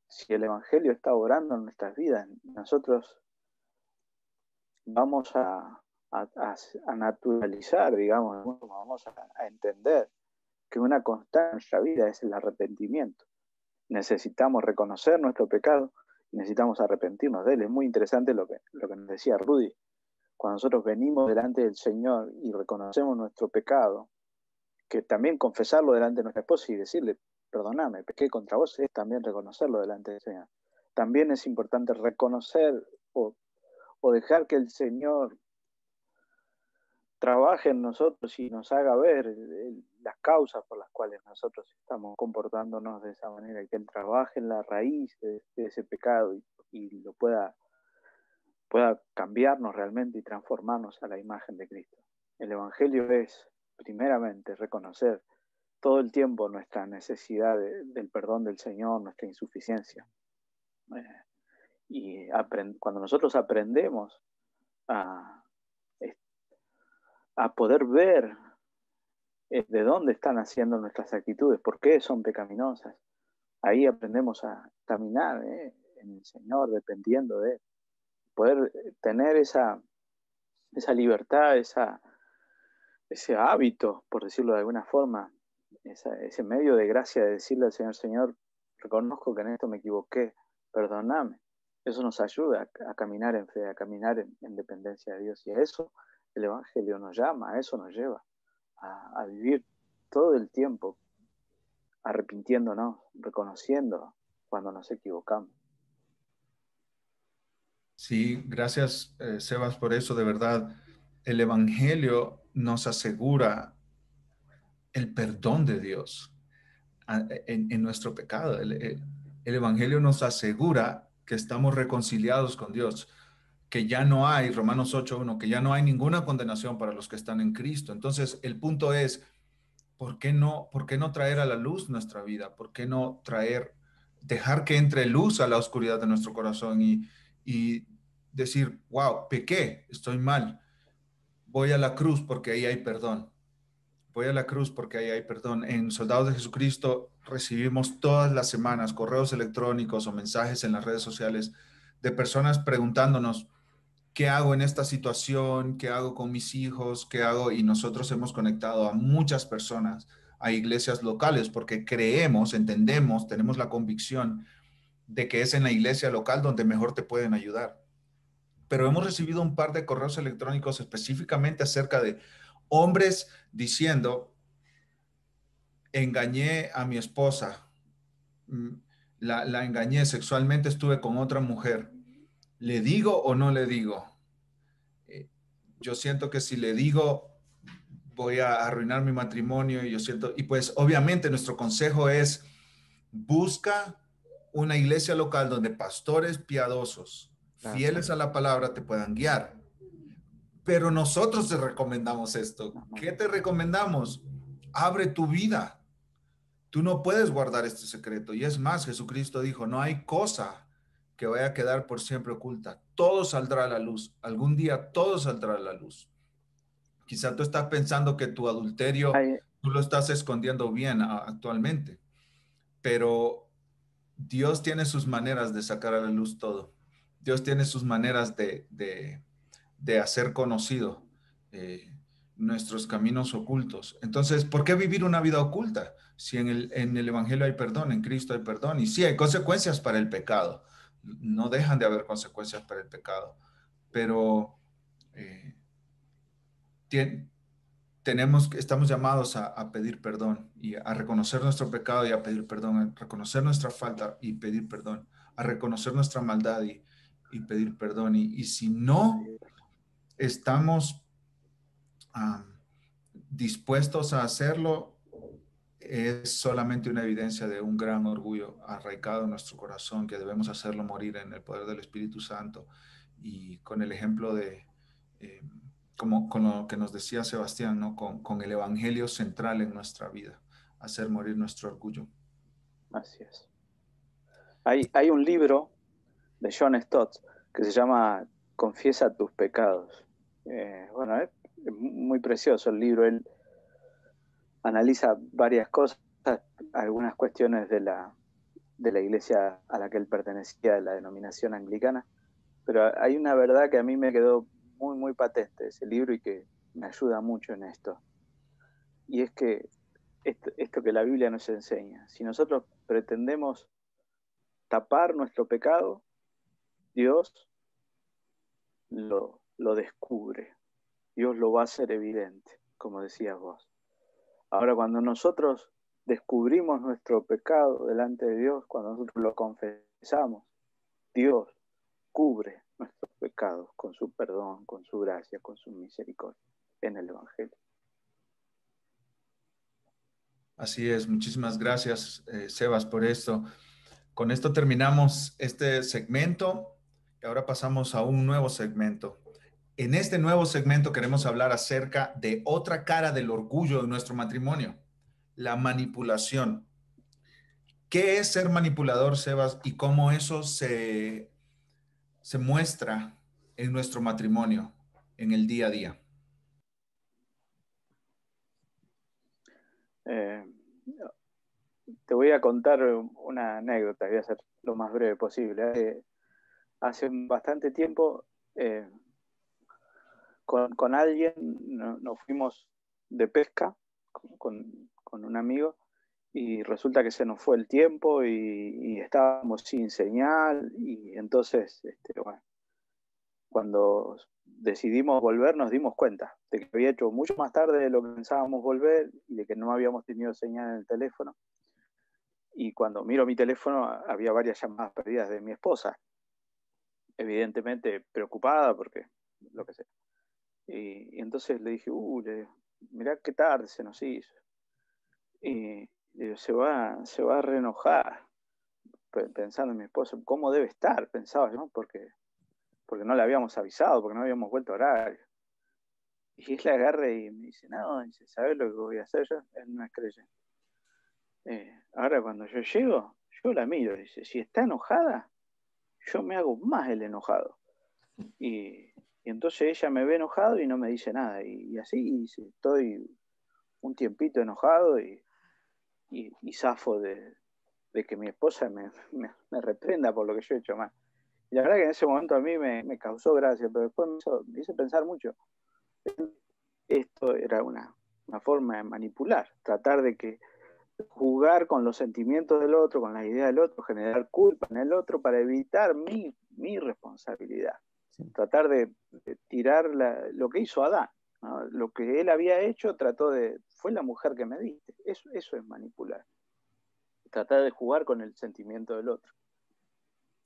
S4: Si el Evangelio está obrando en nuestras vidas, nosotros vamos a naturalizar, digamos, vamos a entender que una constante en nuestra vida es el arrepentimiento. Necesitamos reconocer nuestro pecado, necesitamos arrepentirnos de él. Es muy interesante lo que nos decía Rudy. Cuando nosotros venimos delante del Señor y reconocemos nuestro pecado, que también confesarlo delante de nuestra esposa y decirle, perdóname, pequé contra vos, es también reconocerlo delante del Señor. También es importante reconocer o o dejar que el Señor trabaje en nosotros y nos haga ver las causas por las cuales nosotros estamos comportándonos de esa manera, y que Él trabaje en la raíz de ese pecado y lo pueda cambiarnos realmente y transformarnos a la imagen de Cristo. El Evangelio es, primeramente, reconocer todo el tiempo nuestra necesidad del perdón del Señor, nuestra insuficiencia. Y cuando nosotros aprendemos a poder ver de dónde están haciendo nuestras actitudes, por qué son pecaminosas, ahí aprendemos a caminar en el Señor, dependiendo de Él. Poder tener esa libertad, ese hábito, por decirlo de alguna forma, ese medio de gracia de decirle al Señor: Señor, reconozco que en esto me equivoqué, perdóname. Eso nos ayuda a caminar en fe, a caminar en dependencia de Dios. Y a eso el Evangelio nos llama, a eso nos lleva, a vivir todo el tiempo arrepintiéndonos, reconociendo cuando nos equivocamos.
S1: Sí, gracias, Sebas, por eso. De verdad, el Evangelio nos asegura el perdón de Dios en nuestro pecado. El Evangelio nos asegura que estamos reconciliados con Dios, que ya no hay, Romanos 8:1, que ya no hay ninguna condenación para los que están en Cristo. Entonces, el punto es, por qué no traer a la luz nuestra vida? ¿Por qué no dejar que entre luz a la oscuridad de nuestro corazón y decir: wow, pequé, estoy mal, voy a la cruz porque ahí hay perdón? Voy a la cruz porque ahí hay perdón. En Soldados de Jesucristo recibimos todas las semanas correos electrónicos o mensajes en las redes sociales de personas preguntándonos: ¿qué hago en esta situación? ¿Qué hago con mis hijos? ¿Qué hago? Y nosotros hemos conectado a muchas personas, a iglesias locales, porque creemos, entendemos, tenemos la convicción de que es en la iglesia local donde mejor te pueden ayudar. Pero hemos recibido un par de correos electrónicos específicamente acerca de hombres diciendo: engañé a mi esposa, la engañé sexualmente, estuve con otra mujer. ¿Le digo o no le digo? Yo siento que si le digo voy a arruinar mi matrimonio, y pues obviamente nuestro consejo es: busca una iglesia local donde pastores piadosos, fieles a la palabra, te puedan guiar. Pero nosotros te recomendamos esto. ¿Qué te recomendamos? Abre tu vida. Tú no puedes guardar este secreto. Y es más, Jesucristo dijo: no hay cosa que vaya a quedar por siempre oculta. Todo saldrá a la luz. Algún día todo saldrá a la luz. Quizá tú estás pensando que tu adulterio tú lo estás escondiendo bien actualmente, pero Dios tiene sus maneras de sacar a la luz todo. Dios tiene sus maneras de hacer conocido nuestros caminos ocultos. Entonces, ¿por qué vivir una vida oculta? Si en el Evangelio hay perdón, en Cristo hay perdón, y sí hay consecuencias para el pecado. No dejan de haber consecuencias para el pecado, pero estamos llamados a pedir perdón y a reconocer nuestro pecado y a pedir perdón, a reconocer nuestra falta y pedir perdón, a reconocer nuestra maldad y pedir perdón. Y si no estamos dispuestos a hacerlo, es solamente una evidencia de un gran orgullo arraigado en nuestro corazón, que debemos hacerlo morir en el poder del Espíritu Santo y con el ejemplo de, como con lo que nos decía Sebastián, ¿no? Con el Evangelio central en nuestra vida, hacer morir nuestro orgullo.
S4: Así es. Hay un libro de John Stott que se llama Confiesa tus pecados. Bueno, es muy precioso el libro. Él analiza varias cosas, algunas cuestiones de la iglesia a la que él pertenecía, de la denominación anglicana, pero hay una verdad que a mí me quedó muy, muy patente de ese libro y que me ayuda mucho en esto. Y es que esto que la Biblia nos enseña: si nosotros pretendemos tapar nuestro pecado, Dios lo descubre. Dios lo va a hacer evidente, como decías vos. Ahora, cuando nosotros descubrimos nuestro pecado delante de Dios, cuando nosotros lo confesamos, Dios cubre nuestro pecados, con su perdón, con su gracia, con su misericordia en el Evangelio.
S1: Así es, muchísimas gracias, Sebas, por esto. Con esto terminamos este segmento y ahora pasamos a un nuevo segmento. En este nuevo segmento queremos hablar acerca de otra cara del orgullo de nuestro matrimonio, la manipulación. ¿Qué es ser manipulador, Sebas, y cómo eso se muestra en nuestro matrimonio, en el día a día?
S4: Te voy a contar una anécdota, voy a ser lo más breve posible. Hace bastante tiempo, con alguien nos fuimos de pesca con un amigo y resulta que se nos fue el tiempo y estábamos sin señal y entonces, bueno, cuando decidimos volver nos dimos cuenta de que había hecho mucho más tarde de lo que pensábamos volver y de que no habíamos tenido señal en el teléfono. Y cuando miro mi teléfono había varias llamadas perdidas de mi esposa, evidentemente preocupada porque lo que sea. Y entonces le dije, mirá qué tarde se nos hizo. Y digo, se va a reenojar, pensando en mi esposa, ¿cómo debe estar? Pensaba yo, porque no le habíamos avisado, porque no habíamos vuelto a horario. Y él le agarra y me dice, no, dice, ¿sabes lo que voy a hacer yo? Él no es creyente. Ahora cuando yo llego, yo la miro, dice, si está enojada, yo me hago más el enojado. Y entonces ella me ve enojado y no me dice nada. Y así estoy un tiempito enojado y zafo de que mi esposa me reprenda por lo que yo he hecho mal. Y la verdad que en ese momento a mí me causó gracia, pero después me hizo pensar mucho. Esto era una forma de manipular, tratar de que jugar con los sentimientos del otro, con la idea del otro, generar culpa en el otro para evitar mi responsabilidad. Sí. Tratar de tirar lo que hizo Adán, ¿no? Lo que él había hecho, fue la mujer que me diste. Eso es manipular. Tratar de jugar con el sentimiento del otro.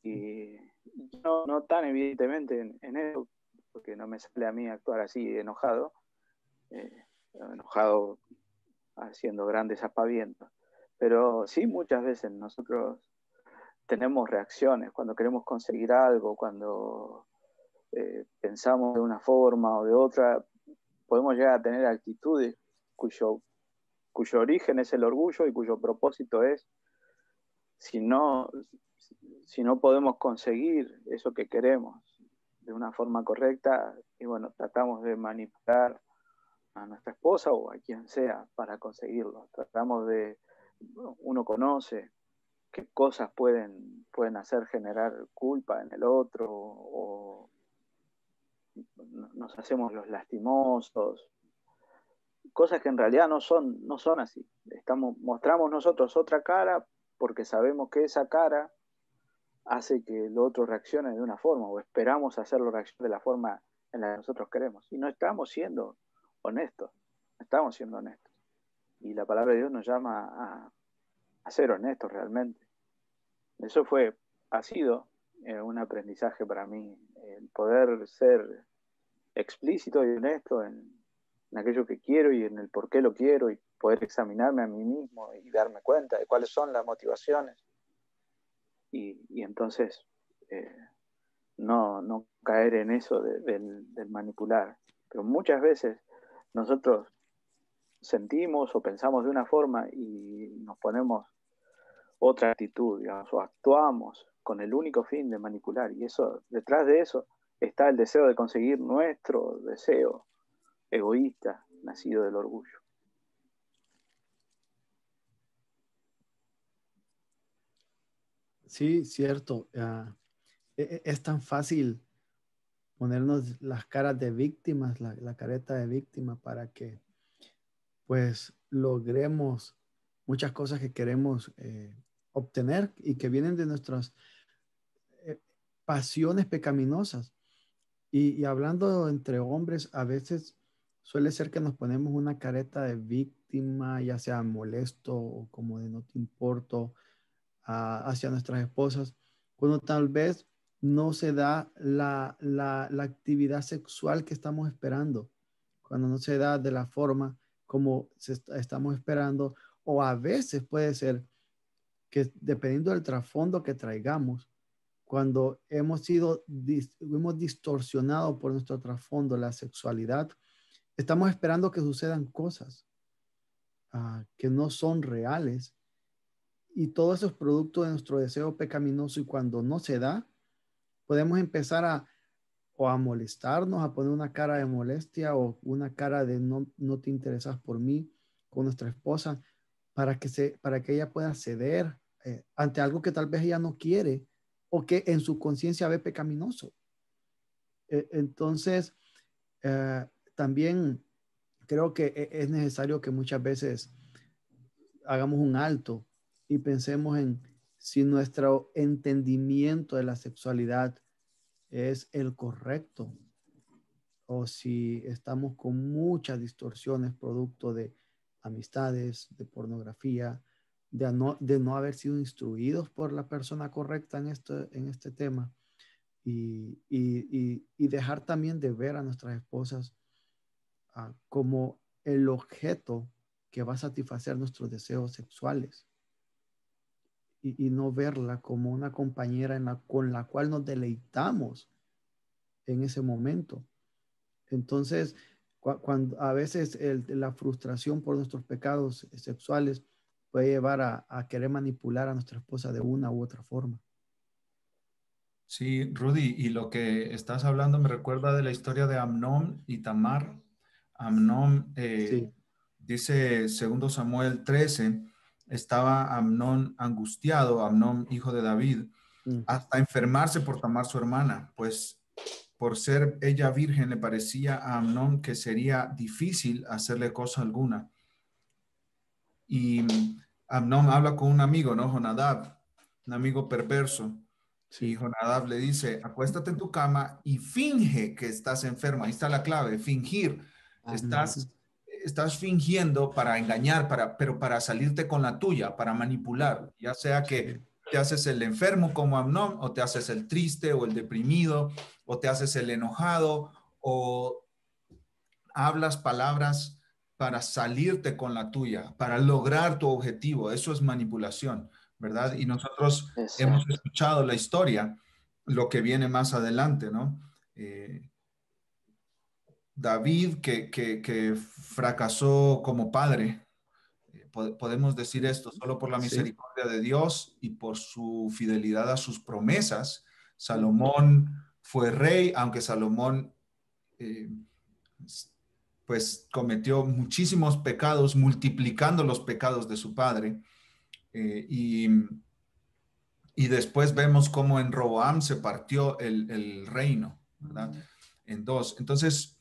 S4: Y no tan evidentemente en eso, porque no me sale a mí actuar así enojado, haciendo grandes aspavientos. Pero sí, muchas veces nosotros tenemos reacciones cuando queremos conseguir algo, cuando pensamos de una forma o de otra, podemos llegar a tener actitudes cuyo origen es el orgullo y cuyo propósito es, si no podemos conseguir eso que queremos de una forma correcta, y bueno, tratamos de manipular a nuestra esposa o a quien sea para conseguirlo. Uno conoce qué cosas pueden hacer generar culpa en el otro, o nos hacemos los lastimosos, cosas que en realidad no son así. Mostramos nosotros otra cara porque sabemos que esa cara hace que el otro reaccione de una forma, o esperamos hacerlo reaccionar de la forma en la que nosotros queremos. Y no estamos siendo honestos, Y la palabra de Dios nos llama a ser honestos realmente. Eso ha sido un aprendizaje para mí, el poder ser explícito y honesto en aquello que quiero y en el por qué lo quiero, y poder examinarme a mí mismo y darme cuenta de cuáles son las motivaciones. Y entonces no caer en eso del manipular. Pero muchas veces nosotros sentimos o pensamos de una forma y nos ponemos otra actitud, digamos, o actuamos con el único fin de manipular. Y detrás de eso está el deseo de conseguir nuestro deseo egoísta, nacido del orgullo.
S2: Sí, cierto. Es tan fácil ponernos las caras de víctimas, la careta de víctima, para que pues logremos muchas cosas que queremos obtener y que vienen de nuestras pasiones pecaminosas. Y hablando entre hombres, a veces suele ser que nos ponemos una careta de víctima, ya sea molesto o como de no te importo, hacia nuestras esposas, cuando tal vez no se da la actividad sexual que estamos esperando, cuando no se da de la forma como estamos esperando, o a veces puede ser que dependiendo del trasfondo que traigamos, cuando hemos distorsionado por nuestro trasfondo la sexualidad, estamos esperando que sucedan cosas que no son reales, y todo eso es producto de nuestro deseo pecaminoso, y cuando no se da, podemos empezar o a molestarnos, a poner una cara de molestia o una cara de no te interesas por mí con nuestra esposa, para que ella pueda ceder ante algo que tal vez ella no quiere o que en su conciencia ve pecaminoso. Entonces, también creo que es necesario que muchas veces hagamos un alto y pensemos en si nuestro entendimiento de la sexualidad es el correcto, o si estamos con muchas distorsiones producto de amistades, de pornografía, de no haber sido instruidos por la persona correcta en este tema, y dejar también de ver a nuestras esposas como el objeto que va a satisfacer nuestros deseos sexuales, y no verla como una compañera con la cual nos deleitamos en ese momento. Entonces, cuando a veces la frustración por nuestros pecados sexuales puede llevar a querer manipular a nuestra esposa de una u otra forma.
S1: Sí, Rudy, y lo que estás hablando me recuerda de la historia de Amnón y Tamar. Amnón,
S2: Sí.
S1: dice 2 Samuel 13, estaba Amnón angustiado, Amnón, hijo de David, hasta enfermarse por Tamar, su hermana, pues por ser ella virgen le parecía a Amnón que sería difícil hacerle cosa alguna. Y Amnón habla con un amigo, ¿no? Jonadab, un amigo perverso.
S2: Sí.
S1: Y Jonadab le dice, acuéstate en tu cama y finge que estás enferma. Ahí está la clave, fingir. Estás fingiendo para engañar, pero para salirte con la tuya, para manipular. Ya sea que te haces el enfermo como Amnón, o te haces el triste o el deprimido, o te haces el enojado, o hablas palabras para salirte con la tuya, para lograr tu objetivo. Eso es manipulación, ¿verdad? Y nosotros hemos escuchado la historia, lo que viene más adelante, ¿no? David, que fracasó como padre, podemos decir esto, solo por la misericordia de Dios y por su fidelidad a sus promesas. Salomón fue rey, aunque Salomón pues cometió muchísimos pecados, multiplicando los pecados de su padre. Y después vemos cómo en Roboam se partió el reino, ¿verdad? En dos. Entonces,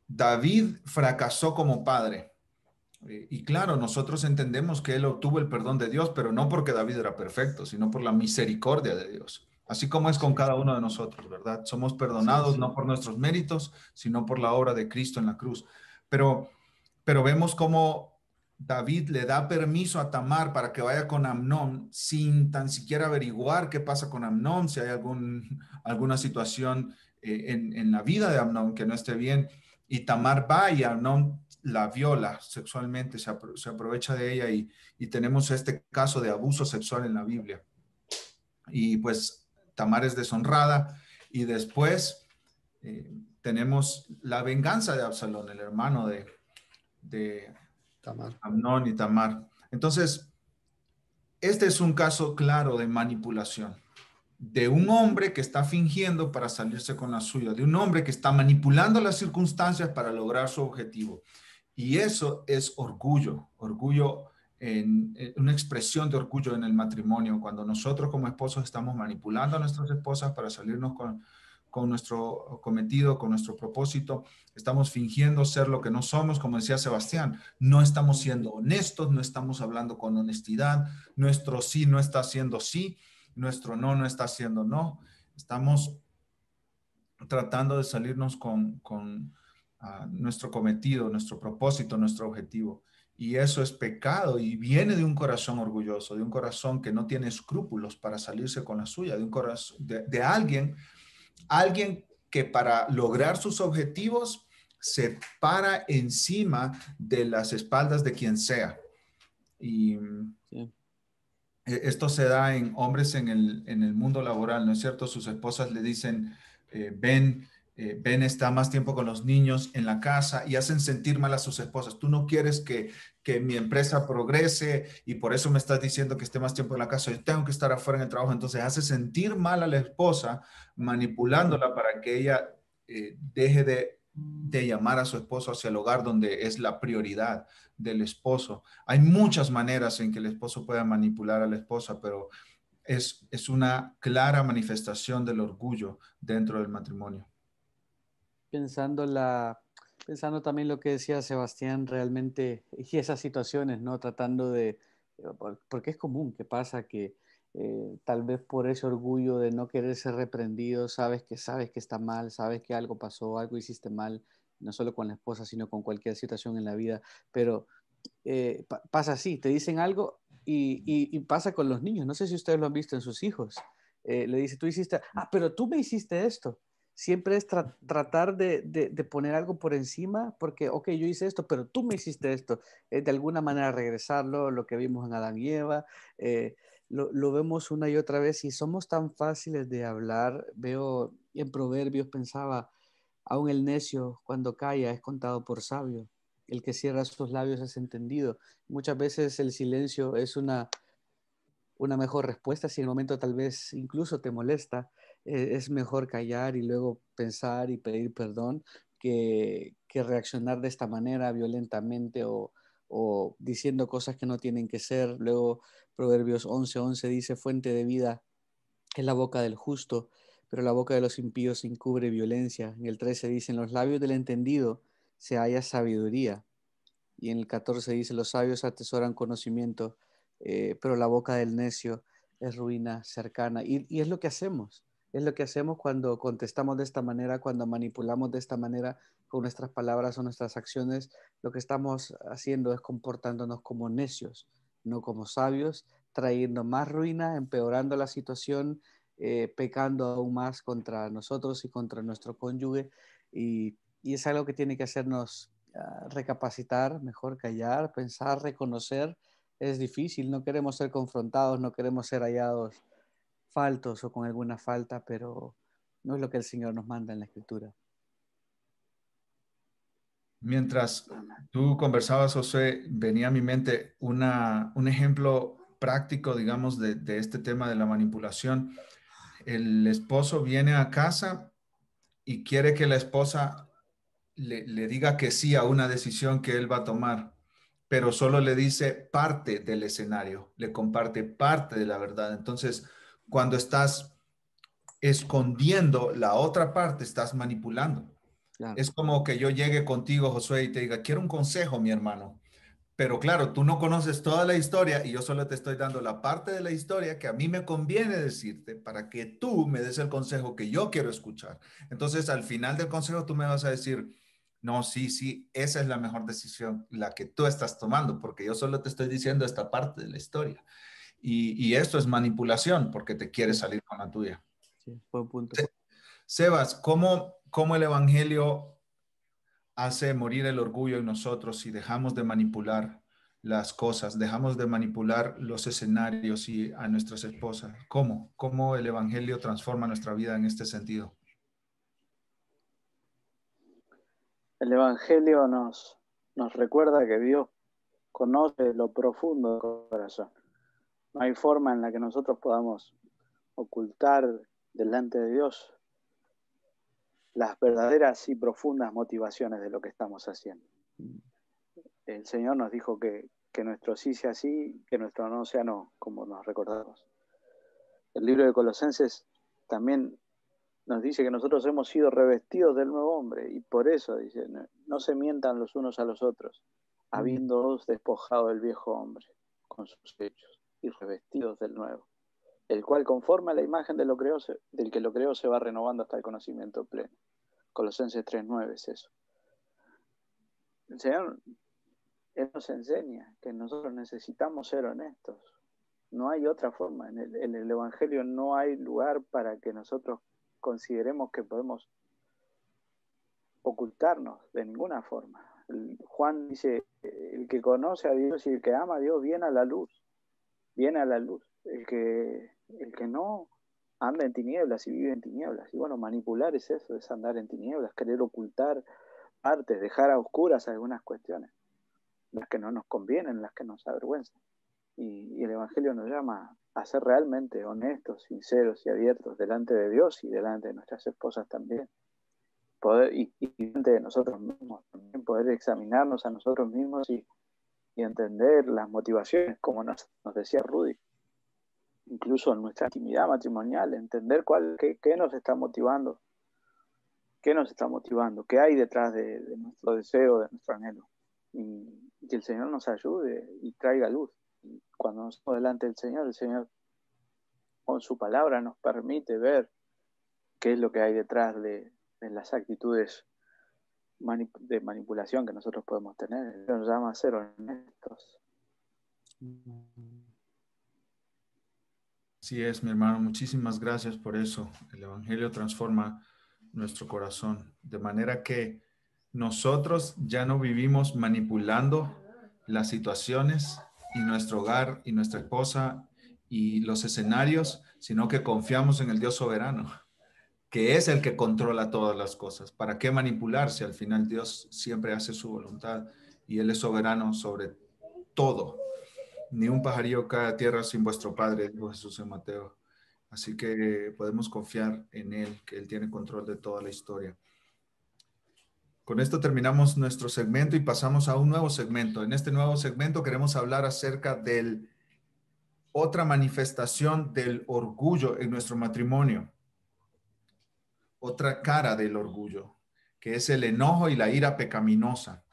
S1: David fracasó como padre. Y claro, nosotros entendemos que él obtuvo el perdón de Dios, pero no porque David era perfecto, sino por la misericordia de Dios. Así como es con cada uno de nosotros, ¿verdad? Somos perdonados no por nuestros méritos, sino por la obra de Cristo en la cruz. Pero vemos cómo David le da permiso a Tamar para que vaya con Amnón sin tan siquiera averiguar qué pasa con Amnón, si hay alguna situación en la vida de Amnón que no esté bien. Y Tamar va y Amnón la viola sexualmente, se aprovecha de ella, y tenemos este caso de abuso sexual en la Biblia. Y pues Tamar es deshonrada, y después tenemos la venganza de Absalón, el hermano de
S2: Tamar.
S1: Amnón y Tamar. Entonces, este es un caso claro de manipulación, de un hombre que está fingiendo para salirse con la suya, de un hombre que está manipulando las circunstancias para lograr su objetivo. Y eso es orgullo, una expresión de orgullo en el matrimonio, cuando nosotros como esposos estamos manipulando a nuestras esposas para salirnos con nuestro cometido, con nuestro propósito. Estamos fingiendo ser lo que no somos, como decía Sebastián. No estamos siendo honestos, no estamos hablando con honestidad. Nuestro sí no está siendo sí, nuestro no no está siendo no. Estamos tratando de salirnos con nuestro cometido, nuestro propósito, nuestro objetivo. Y eso es pecado y viene de un corazón orgulloso, de un corazón que no tiene escrúpulos para salirse con la suya, de un corazón, de alguien que para lograr sus objetivos se para encima de las espaldas de quien sea. Y
S3: Sí.
S1: esto se da en hombres en el mundo laboral, ¿no es cierto? Sus esposas le dicen, Ben está más tiempo con los niños en la casa y hacen sentir mal a sus esposas. Tú no quieres que mi empresa progrese y por eso me estás diciendo que esté más tiempo en la casa. Yo tengo que estar afuera en el trabajo. Entonces hace sentir mal a la esposa, manipulándola para que ella deje de llamar a su esposo hacia el hogar donde es la prioridad del esposo. Hay muchas maneras en que el esposo pueda manipular a la esposa, pero es una clara manifestación del orgullo dentro del matrimonio.
S3: Pensando pensando también lo que decía Sebastián, realmente, y esas situaciones, ¿no? Tratando porque es común que pasa que tal vez por ese orgullo de no querer ser reprendido, sabes que está mal, sabes que algo pasó, algo hiciste mal, no solo con la esposa, sino con cualquier situación en la vida, pero pasa así, te dicen algo y pasa con los niños, no sé si ustedes lo han visto en sus hijos, le dice, tú hiciste, pero tú me hiciste esto. Siempre es tratar de poner algo por encima, porque, ok, yo hice esto, pero tú me hiciste esto. De alguna manera regresarlo, lo que vimos en Adán y Eva, lo vemos una y otra vez y somos tan fáciles de hablar. Veo en Proverbios, pensaba, aún el necio cuando calla es contado por sabio. El que cierra sus labios es entendido. Muchas veces el silencio es una mejor respuesta. Si en el momento tal vez incluso te molesta, es mejor callar y luego pensar y pedir perdón que reaccionar de esta manera violentamente o diciendo cosas que no tienen que ser. Luego Proverbios 11:11 dice, fuente de vida es la boca del justo, pero la boca de los impíos encubre violencia. En el 13 dice, en los labios del entendido se halla sabiduría. Y en el 14 dice, los sabios atesoran conocimiento, pero la boca del necio es ruina cercana. Y es lo que hacemos. Es lo que hacemos cuando contestamos de esta manera, cuando manipulamos de esta manera con nuestras palabras o nuestras acciones. Lo que estamos haciendo es comportándonos como necios, no como sabios, trayendo más ruina, empeorando la situación, pecando aún más contra nosotros y contra nuestro cónyuge. Y es algo que tiene que hacernos recapacitar, mejor callar, pensar, reconocer. Es difícil, no queremos ser confrontados, no queremos ser hallados faltos o con alguna falta, pero no es lo que el Señor nos manda en la Escritura.
S1: Mientras tú conversabas, José, venía a mi mente un ejemplo práctico, digamos, de este tema de la manipulación. El esposo viene a casa y quiere que la esposa le diga que sí a una decisión que él va a tomar, pero solo le dice parte del escenario, le comparte parte de la verdad. Entonces, cuando estás escondiendo la otra parte, estás manipulando.
S3: Claro.
S1: Es como que yo llegue contigo, Josué, y te diga, quiero un consejo, mi hermano. Pero claro, tú no conoces toda la historia y yo solo te estoy dando la parte de la historia que a mí me conviene decirte para que tú me des el consejo que yo quiero escuchar. Entonces, al final del consejo, tú me vas a decir, no, sí, sí, esa es la mejor decisión, la que tú estás tomando, porque yo solo te estoy diciendo esta parte de la historia. Y esto es manipulación porque te quieres salir con la tuya.
S3: Sí, buen punto.
S1: Sebas, ¿cómo el Evangelio hace morir el orgullo en nosotros si dejamos de manipular las cosas, dejamos de manipular los escenarios y a nuestras esposas? ¿Cómo el Evangelio transforma nuestra vida en este sentido?
S4: El Evangelio nos recuerda que Dios conoce lo profundo del corazón. No hay forma en la que nosotros podamos ocultar delante de Dios las verdaderas y profundas motivaciones de lo que estamos haciendo. El Señor nos dijo que nuestro sí sea sí, que nuestro no sea no, como nos recordamos. El libro de Colosenses también nos dice que nosotros hemos sido revestidos del nuevo hombre y por eso dice, no se mientan los unos a los otros, habiéndoos despojado del viejo hombre con sus hechos y revestidos del nuevo, el cual conforme a la imagen del que lo creó se va renovando hasta el conocimiento pleno. Colosenses 3:9 es eso. El Señor Él nos enseña que nosotros necesitamos ser honestos. No hay otra forma. En el Evangelio no hay lugar para que nosotros consideremos que podemos ocultarnos de ninguna forma. Juan dice, el que conoce a Dios y el que ama a Dios viene a la luz. Viene a la luz. El que no anda en tinieblas y vive en tinieblas. Y bueno, manipular es eso, es andar en tinieblas, querer ocultar partes, dejar a oscuras algunas cuestiones, las que no nos convienen, las que nos avergüenzan. Y el Evangelio nos llama a ser realmente honestos, sinceros y abiertos delante de Dios y delante de nuestras esposas también. Y delante de nosotros mismos también, poder examinarnos a nosotros mismos y entender las motivaciones, como nos decía Rudy, incluso en nuestra intimidad matrimonial, entender qué nos está motivando, qué hay detrás de nuestro deseo, de nuestro anhelo. Y que el Señor nos ayude y traiga luz. Y cuando nos estamos delante del Señor, el Señor con su palabra nos permite ver qué es lo que hay detrás de las actitudes de manipulación que nosotros podemos tener. Él nos llama a ser honestos.
S1: Así es, mi hermano. Muchísimas gracias por eso. El Evangelio transforma nuestro corazón, de manera que nosotros ya no vivimos manipulando las situaciones y nuestro hogar y nuestra esposa y los escenarios, sino que confiamos en el Dios soberano, que es el que controla todas las cosas. ¿Para qué manipularse? Al final Dios siempre hace su voluntad y Él es soberano sobre todo. Ni un pajarillo cae a tierra sin vuestro Padre, dijo Jesús en Mateo. Así que podemos confiar en Él, que Él tiene control de toda la historia. Con esto terminamos nuestro segmento y pasamos a un nuevo segmento. En este nuevo segmento queremos hablar acerca de otra manifestación del orgullo en nuestro matrimonio. Otra cara del orgullo, que es el enojo y la ira pecaminosa.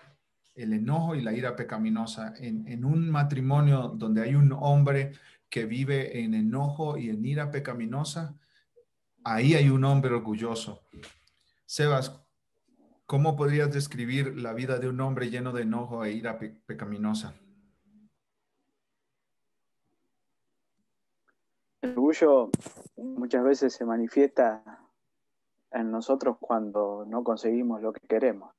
S1: El enojo y la ira pecaminosa. En un matrimonio donde hay un hombre que vive en enojo y en ira pecaminosa, ahí hay un hombre orgulloso. Sebas, ¿cómo podrías describir la vida de un hombre lleno de enojo e ira pecaminosa?
S4: El orgullo muchas veces se manifiesta en nosotros cuando no conseguimos lo que queremos.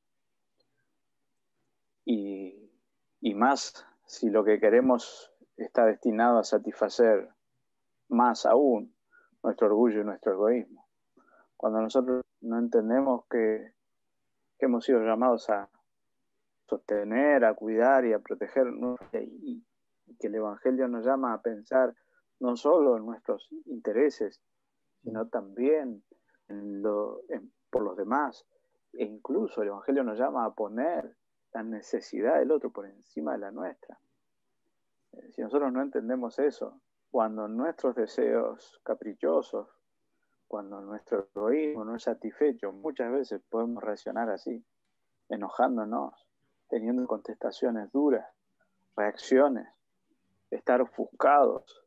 S4: Y más si lo que queremos está destinado a satisfacer más aún nuestro orgullo y nuestro egoísmo. Cuando nosotros no entendemos que hemos sido llamados a sostener, a cuidar y a proteger, y que el Evangelio nos llama a pensar no solo en nuestros intereses, sino también por los demás. E incluso el Evangelio nos llama a poner la necesidad del otro por encima de la nuestra. Si nosotros no entendemos eso, cuando nuestros deseos caprichosos, cuando nuestro egoísmo no es satisfecho, muchas veces podemos reaccionar así, enojándonos, teniendo contestaciones duras, reacciones, estar ofuscados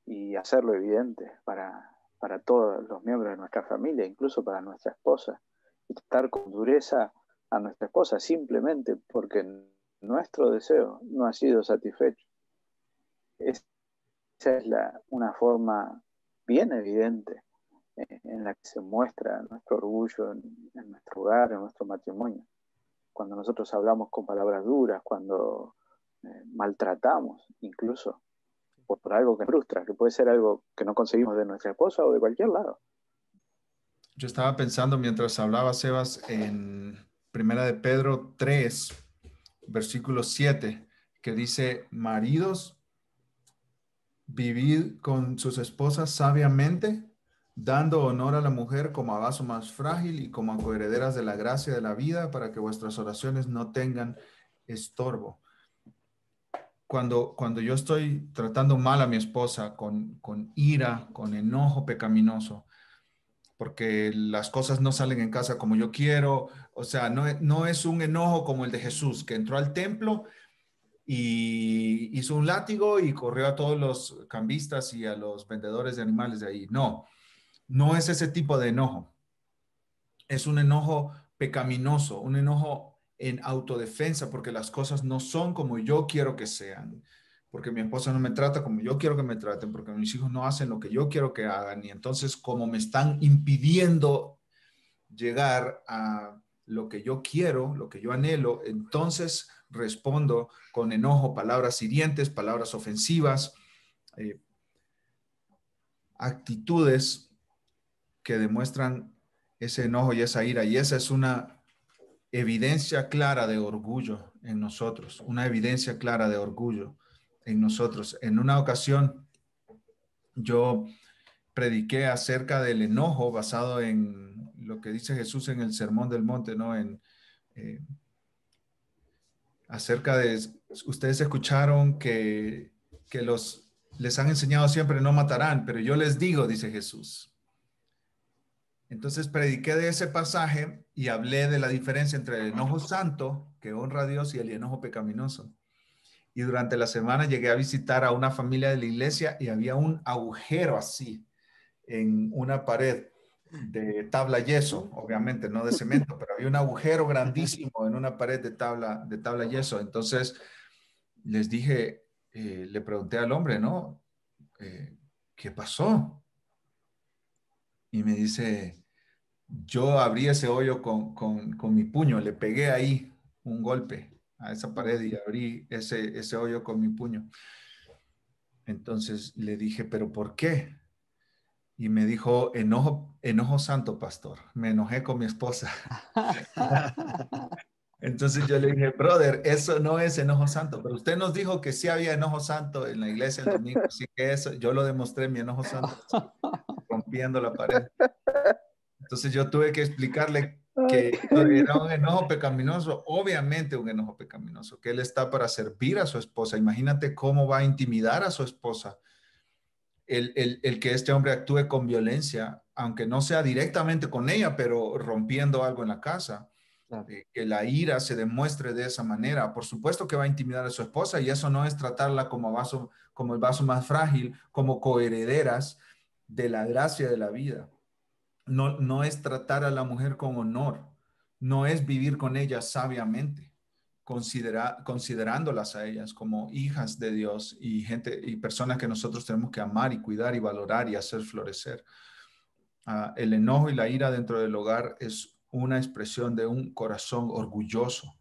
S4: y hacerlo evidente para todos los miembros de nuestra familia, incluso para nuestra esposa, y tratar con dureza a nuestra esposa simplemente porque nuestro deseo no ha sido satisfecho. Esa es una forma bien evidente en la que se muestra nuestro orgullo en nuestro hogar, en nuestro matrimonio. Cuando nosotros hablamos con palabras duras, cuando maltratamos incluso por algo que frustra, que puede ser algo que no conseguimos de nuestra esposa o de cualquier lado.
S1: Yo estaba pensando mientras hablaba, Sebas, en Primera de Pedro 3, versículo 7, que dice: maridos, vivid con sus esposas sabiamente, dando honor a la mujer como a vaso más frágil y como a coherederas de la gracia de la vida, para que vuestras oraciones no tengan estorbo. Cuando yo estoy tratando mal a mi esposa con ira, con enojo pecaminoso, porque las cosas no salen en casa como yo quiero, o sea, no es un enojo como el de Jesús, que entró al templo y hizo un látigo y corrió a todos los cambistas y a los vendedores de animales de ahí. No es ese tipo de enojo. Es un enojo pecaminoso, un enojo en autodefensa porque las cosas no son como yo quiero que sean, porque mi esposa no me trata como yo quiero que me traten, porque mis hijos no hacen lo que yo quiero que hagan, y entonces como me están impidiendo llegar a lo que yo quiero, lo que yo anhelo, entonces respondo con enojo, palabras hirientes, palabras ofensivas, eh, actitudes que demuestran ese enojo y esa ira. Y esa es una evidencia clara de orgullo en nosotros, una evidencia clara de orgullo en nosotros. En una ocasión yo prediqué acerca del enojo basado en lo que dice Jesús en el Sermón del Monte, ¿no? Eh, acerca de, ustedes escucharon que les han enseñado siempre no matarán, pero yo les digo, dice Jesús. Entonces prediqué de ese pasaje y hablé de la diferencia entre el enojo santo, que honra a Dios, y el enojo pecaminoso. Y durante la semana llegué a visitar a una familia de la iglesia y había un agujero así en una pared de tabla yeso, obviamente no de cemento, pero había un agujero grandísimo en una pared de tabla yeso. Entonces les dije, le pregunté al hombre, ¿no? ¿Qué pasó? Y me dice, yo abrí ese hoyo con mi puño, le pegué ahí un golpe a esa pared y abrí ese hoyo con mi puño. Entonces le dije, ¿pero por qué? Y me dijo, enojo santo, pastor. Me enojé con mi esposa. Entonces yo le dije, brother, eso no es enojo santo, pero usted nos dijo que sí había enojo santo en la iglesia el domingo, así que eso, yo lo demostré, mi enojo santo, rompiendo la pared. Entonces yo tuve que explicarle
S4: Ay,
S1: que era un enojo pecaminoso, obviamente un enojo pecaminoso, que él está para servir a su esposa. Imagínate cómo va a intimidar a su esposa el que este hombre actúe con violencia, aunque no sea directamente con ella, pero rompiendo algo en la casa.
S3: Claro.
S1: Que la ira se demuestre de esa manera. Por supuesto que va a intimidar a su esposa y eso no es tratarla como el vaso más frágil, como coherederas de la gracia de la vida. No, no es tratar a la mujer con honor, no es vivir con ella sabiamente, considerándolas a ellas como hijas de Dios y gente y personas que nosotros tenemos que amar y cuidar y valorar y hacer florecer. El enojo y la ira dentro del hogar es una expresión de un corazón orgulloso,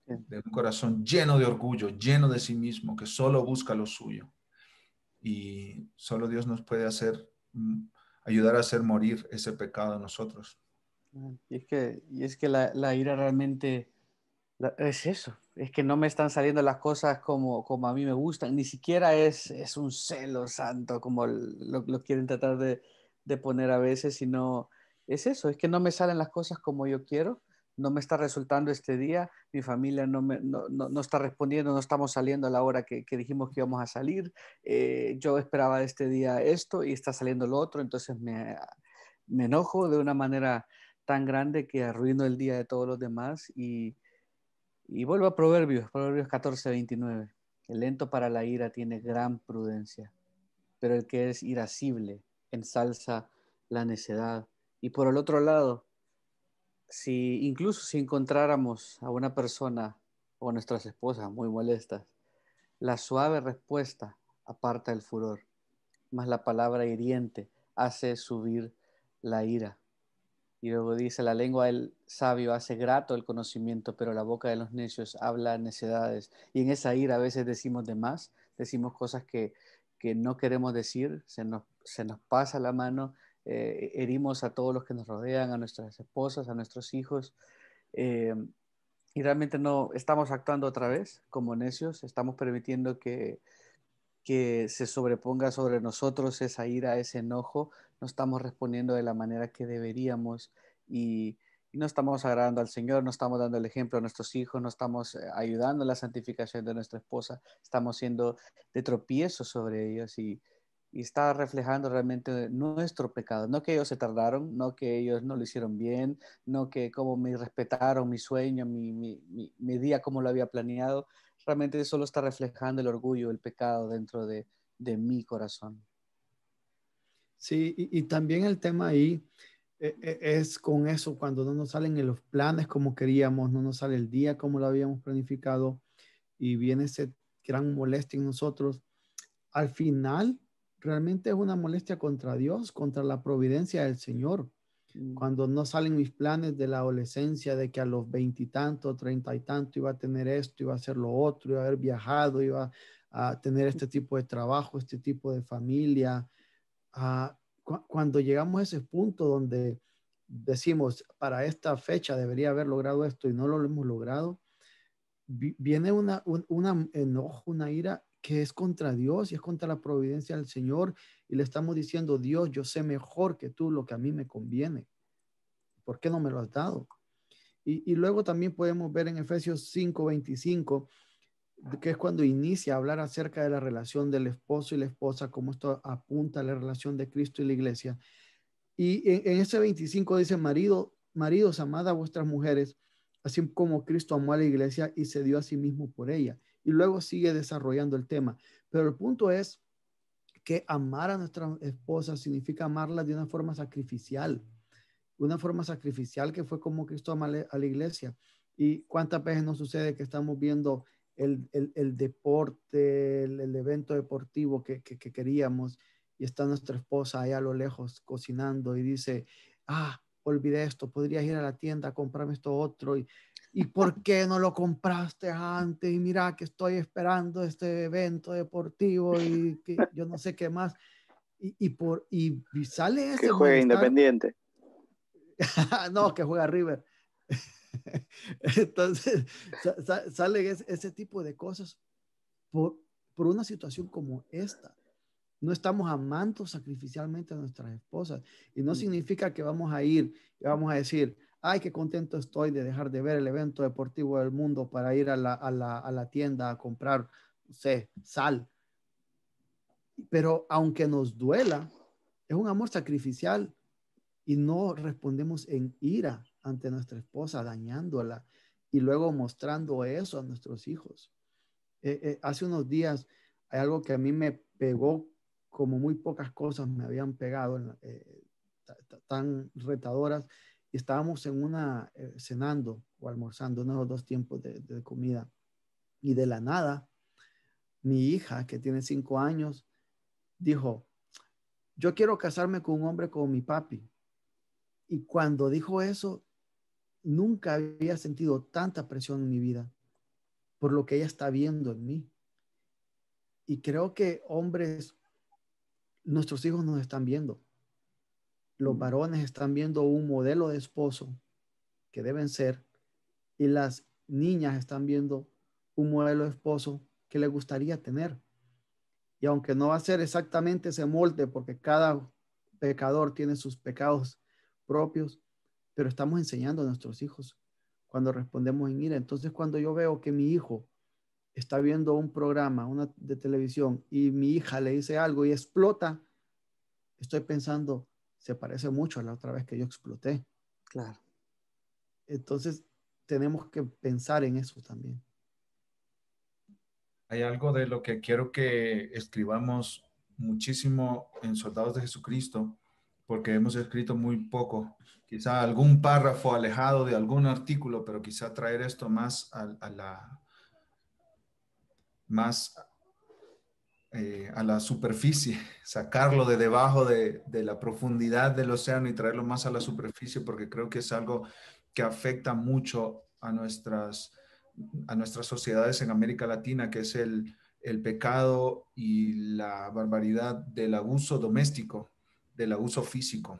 S1: de un corazón lleno de orgullo, lleno de sí mismo, que solo busca lo suyo. Y solo Dios nos puede ayudar a hacer morir ese pecado en nosotros.
S3: Y es que la ira realmente es eso, es que no me están saliendo las cosas como a mí me gustan, ni siquiera es un celo santo como lo quieren tratar de poner a veces, sino es eso, es que no me salen las cosas como yo quiero, no me está resultando este día, mi familia no está respondiendo, no estamos saliendo a la hora que dijimos que íbamos a salir, yo esperaba de este día esto y está saliendo lo otro, entonces me enojo de una manera tan grande que arruino el día de todos los demás y vuelvo a Proverbios 14:29. El lento para la ira tiene gran prudencia, pero el que es irascible ensalza la necedad. Y por el otro lado, incluso si encontráramos a una persona o a nuestras esposas muy molestas, la suave respuesta aparta el furor, mas la palabra hiriente hace subir la ira. Y luego dice, la lengua del sabio hace grato el conocimiento, pero la boca de los necios habla necedades. Y en esa ira a veces decimos de más, decimos cosas que no queremos decir, se nos pasa la mano, herimos a todos los que nos rodean, a nuestras esposas, a nuestros hijos. eh, y realmente no estamos actuando otra vez como necios, estamos permitiendo que se sobreponga sobre nosotros esa ira, ese enojo, no estamos respondiendo de la manera que deberíamos y no estamos agradando al Señor, no estamos dando el ejemplo a nuestros hijos, no estamos ayudando en la santificación de nuestra esposa, estamos siendo de tropiezo sobre ellos y está reflejando realmente nuestro pecado, no que ellos se tardaron, no que ellos no lo hicieron bien, no que como me respetaron mi sueño, mi día como lo había planeado, realmente solo está reflejando el orgullo, el pecado dentro de mi corazón.
S2: Sí, y también el tema ahí Es con eso cuando no nos salen en los planes como queríamos, no nos sale el día como lo habíamos planificado y viene ese gran molestia en nosotros. Al final, realmente es una molestia contra Dios, contra la providencia del Señor. Cuando no salen mis planes de la adolescencia, de que a los 20 y tanto, 30 y tanto iba a tener esto, iba a hacer lo otro, iba a haber viajado, iba a tener este tipo de trabajo, este tipo de familia. Cuando llegamos a ese punto donde decimos, para esta fecha debería haber logrado esto y no lo hemos logrado, viene una enojo, una ira que es contra Dios y es contra la providencia del Señor y le estamos diciendo, Dios, yo sé mejor que tú lo que a mí me conviene. ¿Por qué no me lo has dado? Y luego también podemos ver en Efesios 5:25, que es cuando inicia a hablar acerca de la relación del esposo y la esposa, cómo esto apunta a la relación de Cristo y la iglesia. Y en ese 25 dice, maridos, amad a vuestras mujeres, así como Cristo amó a la iglesia y se dio a sí mismo por ella. Y luego sigue desarrollando el tema. Pero el punto es que amar a nuestra esposa significa amarla de una forma sacrificial que fue como Cristo ama a la iglesia. Y cuántas veces nos sucede que estamos viendo el deporte, el evento deportivo que queríamos y está nuestra esposa allá a lo lejos cocinando y dice, olvidé esto, podrías ir a la tienda a comprarme esto otro y ¿por qué no lo compraste antes? Y mira que estoy esperando este evento deportivo y que yo no sé qué más. Y sale ese
S4: Que juegue
S2: malestar.
S4: Independiente.
S2: No, que juega River. Entonces, sale ese tipo de cosas por una situación como esta. No estamos amando sacrificialmente a nuestras esposas. Y no significa que vamos a ir y vamos a decir, ay, qué contento estoy de dejar de ver el evento deportivo del mundo para ir a la tienda a comprar, no sé, sal. Pero aunque nos duela, es un amor sacrificial y no respondemos en ira ante nuestra esposa, dañándola y luego mostrando eso a nuestros hijos. Hace unos días hay algo que a mí me pegó como muy pocas cosas me habían pegado tan retadoras y estábamos en cenando o almorzando, uno de los dos tiempos de comida y de la nada mi hija que tiene 5 años dijo, yo quiero casarme con un hombre como mi papi. Y cuando dijo eso, nunca había sentido tanta presión en mi vida por lo que ella está viendo en mí. Y creo que hombres, nuestros hijos nos están viendo. Los varones están viendo un modelo de esposo que deben ser y las niñas están viendo un modelo de esposo que les gustaría tener. Y aunque no va a ser exactamente ese molde porque cada pecador tiene sus pecados propios, pero estamos enseñando a nuestros hijos cuando respondemos en ira. Entonces, cuando yo veo que mi hijo está viendo un programa de televisión y mi hija le dice algo y explota, estoy pensando, se parece mucho a la otra vez que yo exploté.
S3: Claro.
S2: Entonces, tenemos que pensar en eso también.
S1: Hay algo de lo que quiero que escribamos muchísimo en Soldados de Jesucristo, porque hemos escrito muy poco. Quizá algún párrafo alejado de algún artículo, pero quizá traer esto más a la superficie, sacarlo de debajo de la profundidad del océano y traerlo más a la superficie, porque creo que es algo que afecta mucho a nuestras sociedades en América Latina, que es el pecado y la barbaridad del abuso doméstico, del abuso físico.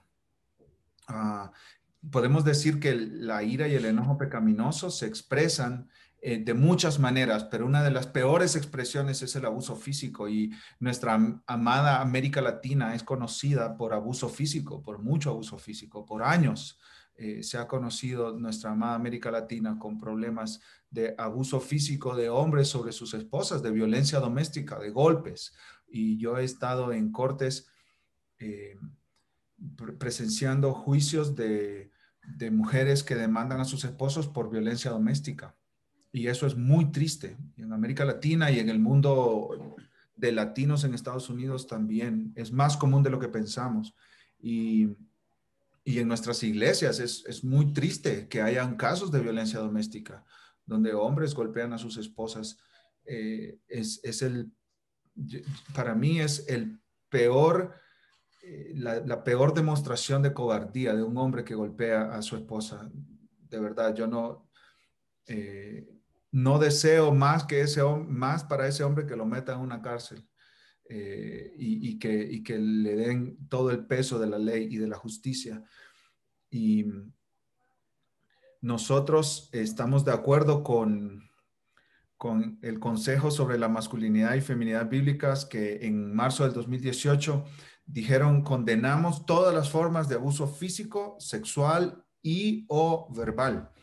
S1: Podemos decir que la ira y el enojo pecaminoso se expresan de muchas maneras, pero una de las peores expresiones es el abuso físico y nuestra amada América Latina es conocida por abuso físico, por mucho abuso físico, por años. Se ha conocido nuestra amada América Latina con problemas de abuso físico de hombres sobre sus esposas, de violencia doméstica, de golpes. Y yo he estado en cortes presenciando juicios de mujeres que demandan a sus esposos por violencia doméstica. Y eso es muy triste. En América Latina y en el mundo de latinos en Estados Unidos también es más común de lo que pensamos. Y y en nuestras iglesias es muy triste que hayan casos de violencia doméstica, donde hombres golpean a sus esposas. Para mí es el peor, la peor demostración de cobardía de un hombre que golpea a su esposa. De verdad, yo eh, no deseo más más para ese hombre que lo meta en una cárcel. Y que le den todo el peso de la ley y de la justicia. Y nosotros estamos de acuerdo con el Consejo sobre la Masculinidad y Feminidad Bíblicas, que en marzo del 2018 dijeron: condenamos todas las formas de abuso físico, sexual y o verbal.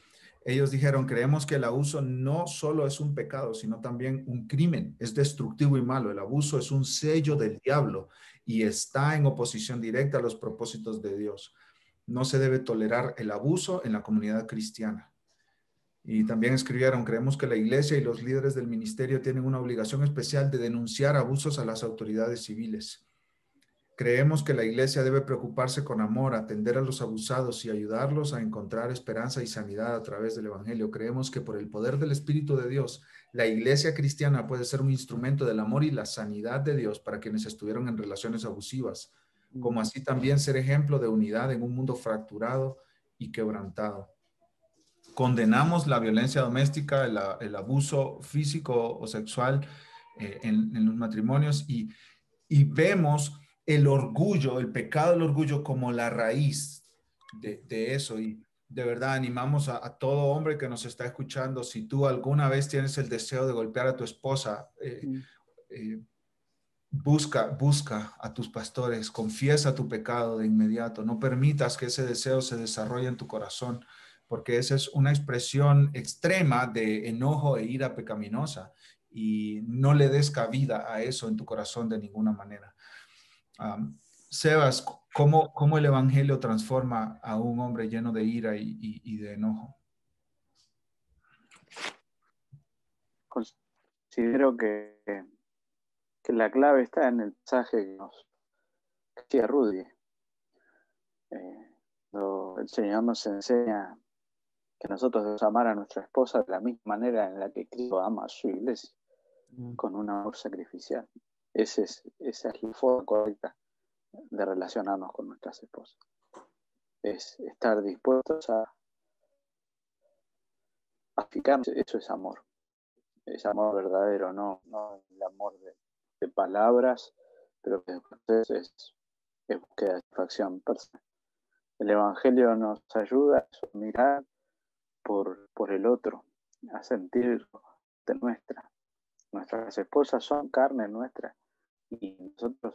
S1: Ellos dijeron: creemos que el abuso no solo es un pecado, sino también un crimen. Es destructivo y malo. El abuso es un sello del diablo y está en oposición directa a los propósitos de Dios. No se debe tolerar el abuso en la comunidad cristiana. Y también escribieron: creemos que la iglesia y los líderes del ministerio tienen una obligación especial de denunciar abusos a las autoridades civiles. Creemos que la iglesia debe preocuparse con amor, atender a los abusados y ayudarlos a encontrar esperanza y sanidad a través del evangelio. Creemos que por el poder del Espíritu de Dios, la iglesia cristiana puede ser un instrumento del amor y la sanidad de Dios para quienes estuvieron en relaciones abusivas, como así también ser ejemplo de unidad en un mundo fracturado y quebrantado. Condenamos la violencia doméstica, el abuso físico o sexual en los matrimonios, y vemos el orgullo, el pecado del orgullo como la raíz de eso. Y de verdad animamos a todo hombre que nos está escuchando: si tú alguna vez tienes el deseo de golpear a tu esposa, busca a tus pastores, confiesa tu pecado de inmediato, no permitas que ese deseo se desarrolle en tu corazón, porque esa es una expresión extrema de enojo e ira pecaminosa, y no le des cabida a eso en tu corazón de ninguna manera. Sebas, ¿cómo el evangelio transforma a un hombre lleno de ira y de enojo?
S4: Considero que la clave está en el pasaje que nos decía Rudy. El Señor nos enseña que nosotros debemos amar a nuestra esposa de la misma manera en la que Cristo ama a su iglesia, con un amor sacrificial. Esa es la forma correcta de relacionarnos con nuestras esposas. Es estar dispuestos a fijarnos. Eso es amor. Es amor verdadero, no el amor de palabras, pero que después es búsqueda de satisfacción personal. El Evangelio nos ayuda a mirar por el otro, a sentir de nuestras esposas son carne nuestra, y nosotros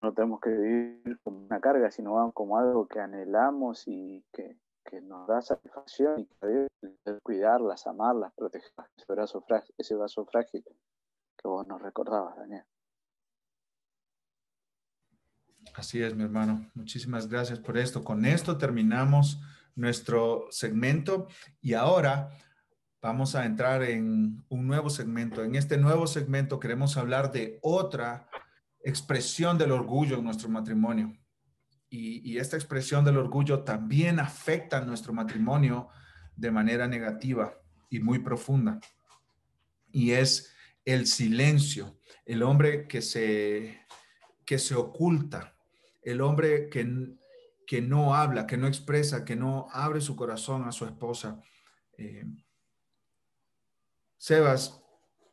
S4: no tenemos que vivir como una carga, sino como algo que anhelamos y que nos da satisfacción, y que debemos cuidarlas, amarlas, protegerlas, ese vaso frágil que vos nos recordabas, Daniel.
S1: Así es, mi hermano. Muchísimas gracias por esto. Con esto terminamos nuestro segmento, y ahora vamos a entrar en un nuevo segmento. En este nuevo segmento queremos hablar de otra expresión del orgullo en nuestro matrimonio. Y esta expresión del orgullo también afecta a nuestro matrimonio de manera negativa y muy profunda. Y es el silencio, el hombre que se oculta, el hombre que no habla, que no expresa, que no abre su corazón a su esposa. Sebas,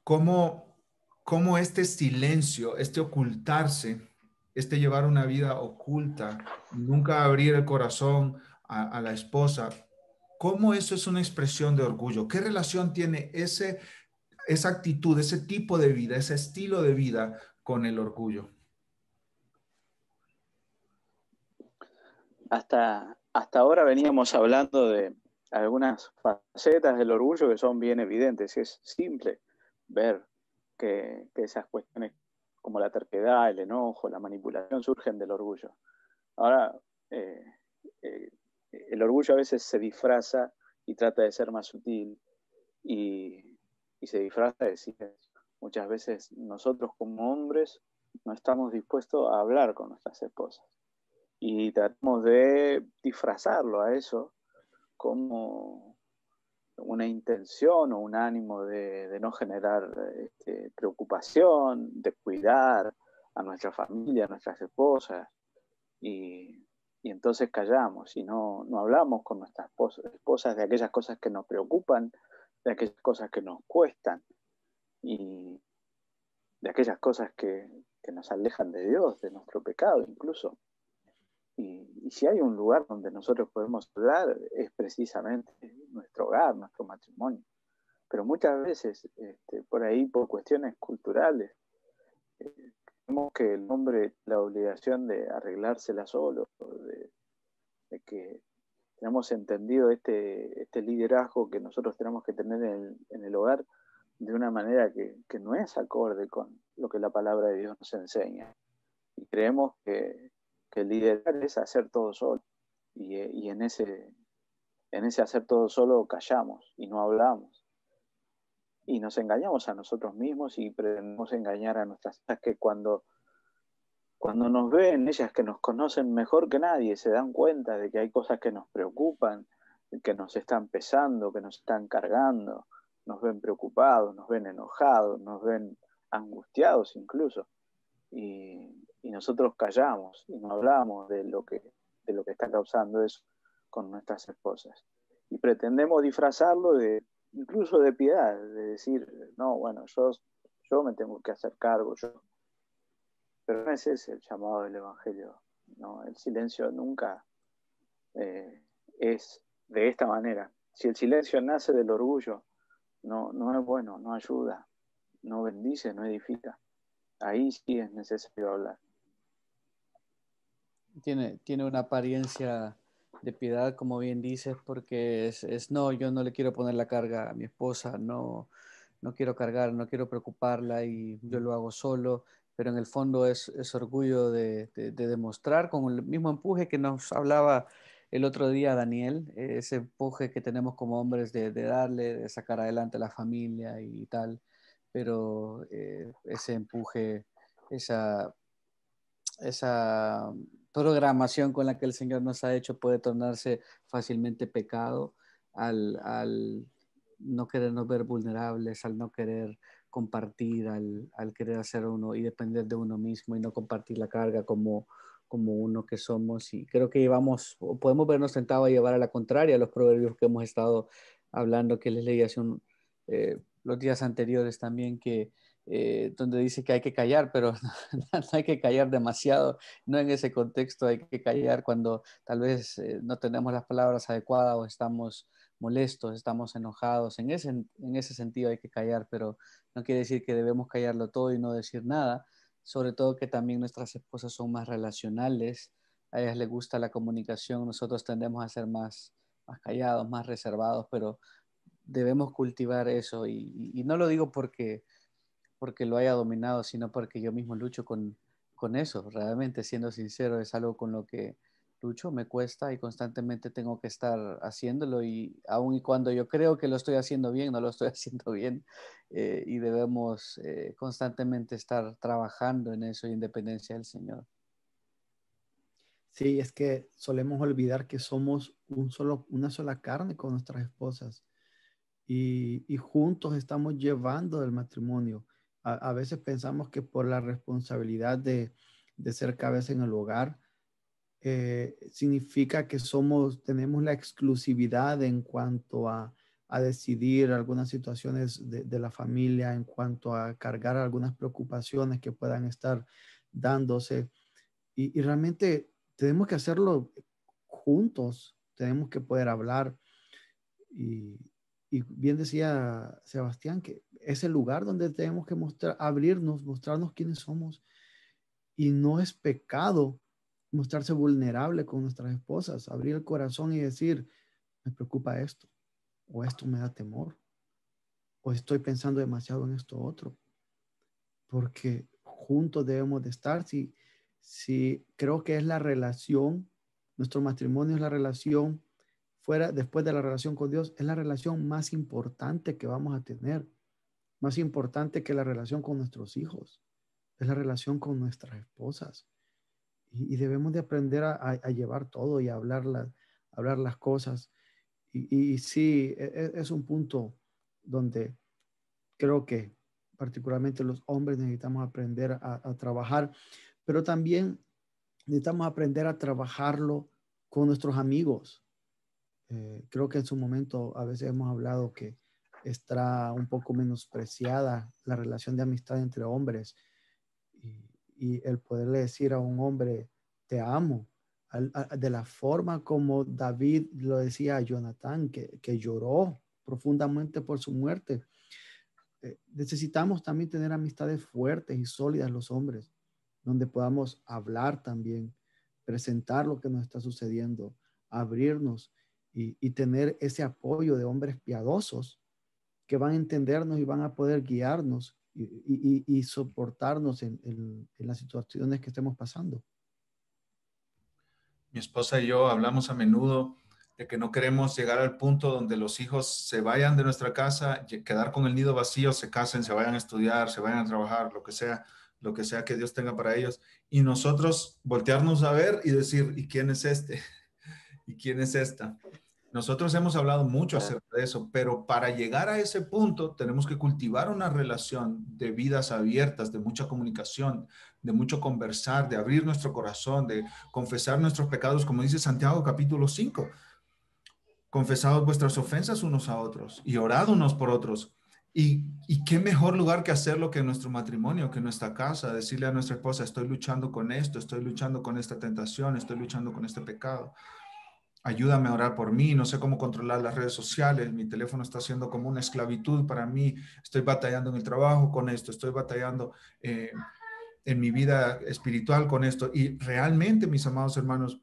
S1: ¿cómo este silencio, este ocultarse, este llevar una vida oculta, nunca abrir el corazón a la esposa, cómo eso es una expresión de orgullo? ¿Qué relación tiene esa actitud, ese tipo de vida, ese estilo de vida con el orgullo?
S4: Hasta ahora veníamos hablando de algunas facetas del orgullo que son bien evidentes. Es simple ver que esas cuestiones como la terquedad, el enojo, la manipulación surgen del orgullo. Ahora, el orgullo a veces se disfraza y trata de ser más sutil, y se disfraza de silencio. Muchas veces nosotros como hombres no estamos dispuestos a hablar con nuestras esposas. y tratamos de disfrazarlo a eso como una intención o un ánimo de no generar preocupación, de cuidar a nuestra familia, a nuestras esposas, y entonces callamos y no hablamos con nuestras esposas de aquellas cosas que nos preocupan, de aquellas cosas que nos cuestan y de aquellas cosas que nos alejan de Dios, de nuestro pecado incluso. Y si hay un lugar donde nosotros podemos hablar es precisamente nuestro hogar, nuestro matrimonio. Pero muchas veces, por ahí, por cuestiones culturales, tenemos que el hombre tiene la obligación de arreglársela solo, de que tenemos entendido este liderazgo que nosotros tenemos que tener en el hogar de una manera que no es acorde con lo que la palabra de Dios nos enseña. Y creemos que el liderar es hacer todo solo. Y en ese hacer todo solo callamos y no hablamos. Y nos engañamos a nosotros mismos y pretendemos engañar a nuestras hijas, que cuando nos ven, ellas que nos conocen mejor que nadie, se dan cuenta de que hay cosas que nos preocupan, que nos están pesando, que nos están cargando, nos ven preocupados, nos ven enojados, nos ven angustiados incluso. Y nosotros callamos y no hablamos de lo que está causando eso con nuestras esposas. Y pretendemos disfrazarlo incluso de piedad, de decir, no, bueno, yo me tengo que hacer cargo, pero no es ese el llamado del Evangelio. No, el silencio nunca es de esta manera. Si el silencio nace del orgullo, no es bueno, no ayuda, no bendice, no edifica. Ahí sí es necesario hablar.
S3: Tiene una apariencia de piedad, como bien dices, porque no, yo no le quiero poner la carga a mi esposa, no quiero cargar, no quiero preocuparla y yo lo hago solo, pero en el fondo es orgullo de demostrar con el mismo empuje que nos hablaba el otro día Daniel, ese empuje que tenemos como hombres de darle, de sacar adelante a la familia y tal, pero ese empuje, esa programación con la que el Señor nos ha hecho puede tornarse fácilmente pecado al no querernos ver vulnerables, al no querer compartir, al querer hacer uno y depender de uno mismo y no compartir la carga como uno que somos. Y creo que podemos vernos tentados a llevar a la contraria los proverbios que hemos estado hablando, que les leí hace los días anteriores también, donde dice que hay que callar, pero no hay que callar demasiado, no en ese contexto, hay que callar cuando tal vez no tenemos las palabras adecuadas o estamos molestos, estamos enojados, en ese sentido hay que callar, pero no quiere decir que debemos callarlo todo y no decir nada, sobre todo que también nuestras esposas son más relacionales, a ellas les gusta la comunicación, nosotros tendemos a ser más callados, más reservados, pero debemos cultivar eso y no lo digo porque lo haya dominado, sino porque yo mismo lucho con eso. Realmente, siendo sincero, es algo con lo que lucho, me cuesta y constantemente tengo que estar haciéndolo y aun y cuando yo creo que lo estoy haciendo bien, no lo estoy haciendo bien y debemos constantemente estar trabajando en eso, independencia del Señor.
S2: Sí, es que solemos olvidar que somos una sola carne con nuestras esposas y juntos estamos llevando el matrimonio. A veces pensamos que por la responsabilidad de ser cabeza en el hogar, significa que tenemos la exclusividad en cuanto a decidir algunas situaciones de la familia, en cuanto a cargar algunas preocupaciones que puedan estar dándose. Y realmente tenemos que hacerlo juntos, tenemos que poder hablar. Y bien decía Sebastián que es el lugar donde tenemos que abrirnos, mostrarnos quiénes somos. Y no es pecado mostrarse vulnerable con nuestras esposas, abrir el corazón y decir, me preocupa esto, o esto me da temor, o estoy pensando demasiado en esto otro, porque juntos debemos de estar. Si creo que es la relación, nuestro matrimonio es la relación después de la relación con Dios, es la relación más importante que vamos a tener, más importante que la relación con nuestros hijos, es la relación con nuestras esposas. y debemos de aprender a llevar todo y a hablar las cosas. Y sí, es un punto donde creo que particularmente los hombres necesitamos aprender a trabajar, pero también necesitamos aprender a trabajarlo con nuestros amigos. Creo que en su momento a veces hemos hablado que está un poco menospreciada la relación de amistad entre hombres y el poderle decir a un hombre, te amo, de la forma como David lo decía a Jonatán, que lloró profundamente por su muerte. Necesitamos también tener amistades fuertes y sólidas los hombres, donde podamos hablar también, presentar lo que nos está sucediendo, abrirnos y tener ese apoyo de hombres piadosos que van a entendernos y van a poder guiarnos y soportarnos en las situaciones que estemos pasando.
S1: Mi esposa y yo hablamos a menudo de que no queremos llegar al punto donde los hijos se vayan de nuestra casa, quedar con el nido vacío, se casen, se vayan a estudiar, se vayan a trabajar, lo que sea que Dios tenga para ellos, y nosotros voltearnos a ver y decir, ¿y quién es este? ¿Y quién es esta? Nosotros hemos hablado mucho acerca de eso, pero para llegar a ese punto tenemos que cultivar una relación de vidas abiertas, de mucha comunicación, de mucho conversar, de abrir nuestro corazón, de confesar nuestros pecados, como dice Santiago capítulo 5. Confesados vuestras ofensas unos a otros y orad unos por otros. Y qué mejor lugar que hacerlo que en nuestro matrimonio, que en nuestra casa, decirle a nuestra esposa, estoy luchando con esto, estoy luchando con esta tentación, estoy luchando con este pecado. Ayúdame a orar por mí, no sé cómo controlar las redes sociales, mi teléfono está siendo como una esclavitud para mí, estoy batallando en el trabajo con esto, estoy batallando en mi vida espiritual con esto. Y realmente, mis amados hermanos,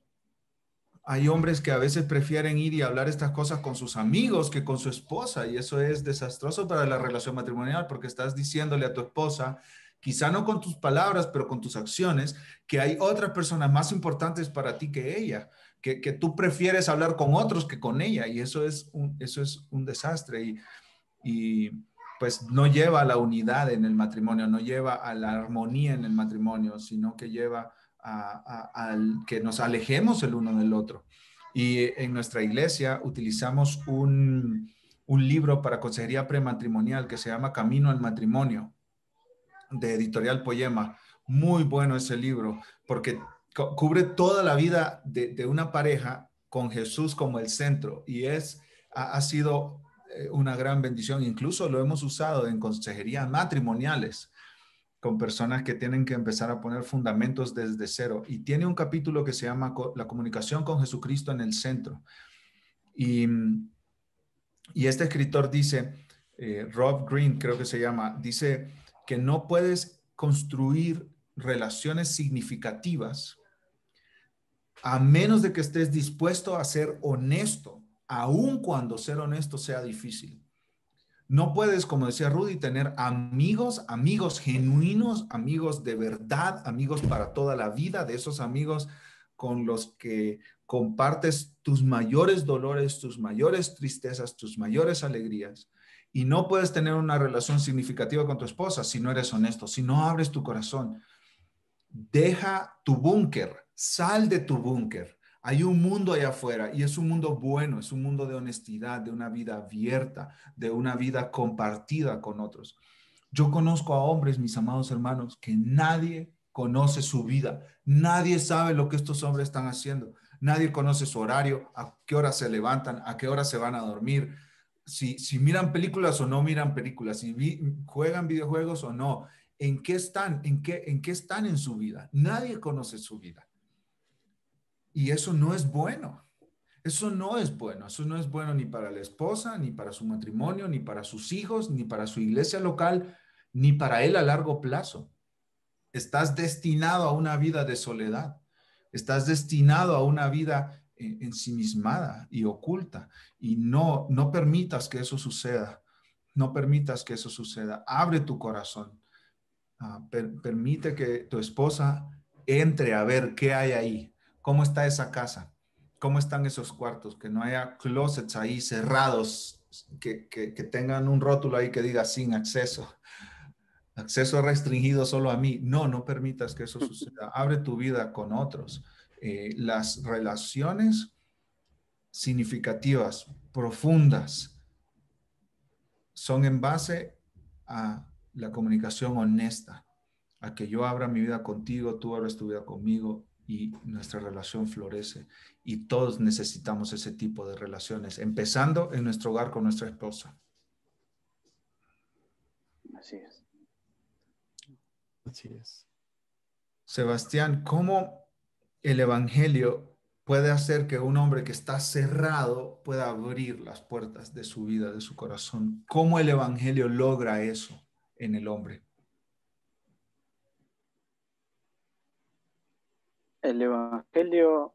S1: hay hombres que a veces prefieren ir y hablar estas cosas con sus amigos que con su esposa, y eso es desastroso para la relación matrimonial, porque estás diciéndole a tu esposa, quizá no con tus palabras, pero con tus acciones, que hay otras personas más importantes para ti que ella, que tú prefieres hablar con otros que con ella, y eso es un desastre, y pues no lleva a la unidad en el matrimonio, no lleva a la armonía en el matrimonio, sino que lleva al que nos alejemos el uno del otro. Y en nuestra iglesia utilizamos un libro para consejería prematrimonial que se llama Camino al Matrimonio, de Editorial Poema. Muy bueno ese libro, porque cubre toda la vida de una pareja con Jesús como el centro, y ha sido una gran bendición. Incluso lo hemos usado en consejerías matrimoniales con personas que tienen que empezar a poner fundamentos desde cero. Y tiene un capítulo que se llama La comunicación con Jesucristo en el centro. Y este escritor dice, Rob Green creo que se llama, dice que no puedes construir relaciones significativas a menos de que estés dispuesto a ser honesto, aun cuando ser honesto sea difícil. No puedes, como decía Rudy, tener amigos genuinos, amigos de verdad, amigos para toda la vida, de esos amigos con los que compartes tus mayores dolores, tus mayores tristezas, tus mayores alegrías. Y no puedes tener una relación significativa con tu esposa si no eres honesto, si no abres tu corazón. Deja tu búnker, sal de tu búnker. Hay un mundo allá afuera y es un mundo bueno, es un mundo de honestidad, de una vida abierta, de una vida compartida con otros. Yo conozco a hombres, mis amados hermanos, que nadie conoce su vida. Nadie sabe lo que estos hombres están haciendo. Nadie conoce su horario, a qué hora se levantan, a qué hora se van a dormir, si miran películas o no miran películas, si juegan videojuegos o no. ¿En qué están? ¿En qué están en su vida? Nadie conoce su vida. Y eso no es bueno. Eso no es bueno. Eso no es bueno ni para la esposa, ni para su matrimonio, ni para sus hijos, ni para su iglesia local, ni para él a largo plazo. Estás destinado a una vida de soledad. Estás destinado a una vida ensimismada y oculta. Y no permitas que eso suceda. No permitas que eso suceda. Abre tu corazón. Permite que tu esposa entre a ver qué hay ahí, cómo está esa casa, cómo están esos cuartos, que no haya closets ahí cerrados, que tengan un rótulo ahí que diga sin acceso. acceso restringido solo a mí. No, no permitas que eso suceda. Abre tu vida con otros. Las relaciones significativas, profundas, son en base a la comunicación honesta, a que yo abra mi vida contigo, tú abres tu vida conmigo y nuestra relación florece. Y todos necesitamos ese tipo de relaciones, empezando en nuestro hogar con nuestra esposa.
S4: Así es.
S2: Así es.
S1: Sebastián, ¿cómo el evangelio puede hacer que un hombre que está cerrado pueda abrir las puertas de su vida, de su corazón? ¿Cómo el evangelio logra eso en el hombre?
S4: El Evangelio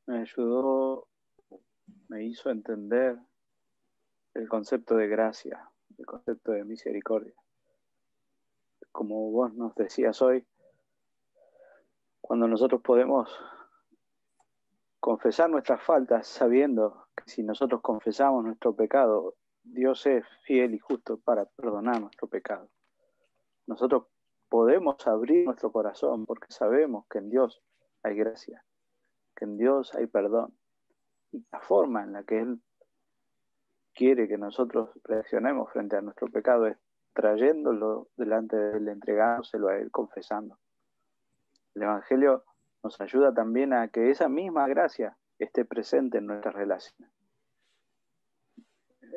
S4: me ayudó, me hizo entender el concepto de gracia, el concepto de misericordia. Como vos nos decías hoy, cuando nosotros podemos confesar nuestras faltas sabiendo que si nosotros confesamos nuestro pecado, Dios es fiel y justo para perdonar nuestro pecado. Nosotros podemos abrir nuestro corazón porque sabemos que en Dios hay gracia, que en Dios hay perdón. Y la forma en la que Él quiere que nosotros reaccionemos frente a nuestro pecado es trayéndolo delante de Él, entregándoselo a Él, confesando. El Evangelio nos ayuda también a que esa misma gracia esté presente en nuestras relaciones.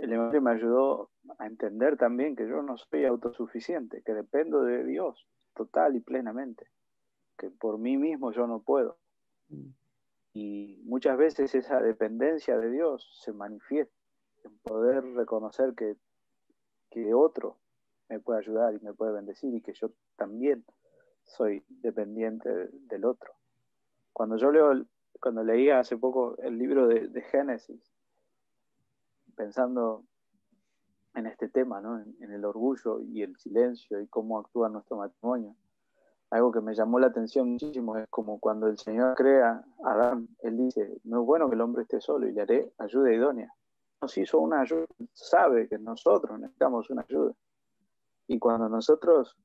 S4: El Evangelio me ayudó a entender también que yo no soy autosuficiente, que dependo de Dios total y plenamente, que por mí mismo yo no puedo. Y muchas veces esa dependencia de Dios se manifiesta en poder reconocer que otro me puede ayudar y me puede bendecir y que yo también soy dependiente del otro. Cuando leía hace poco el libro de Génesis, pensando en este tema, ¿no? En el orgullo y el silencio y cómo actúa nuestro matrimonio, algo que me llamó la atención muchísimo es como cuando el Señor crea a Adán, Él dice, no es bueno que el hombre esté solo y le haré ayuda idónea. Nos hizo una ayuda, sabe que nosotros necesitamos una ayuda. Y cuando nosotros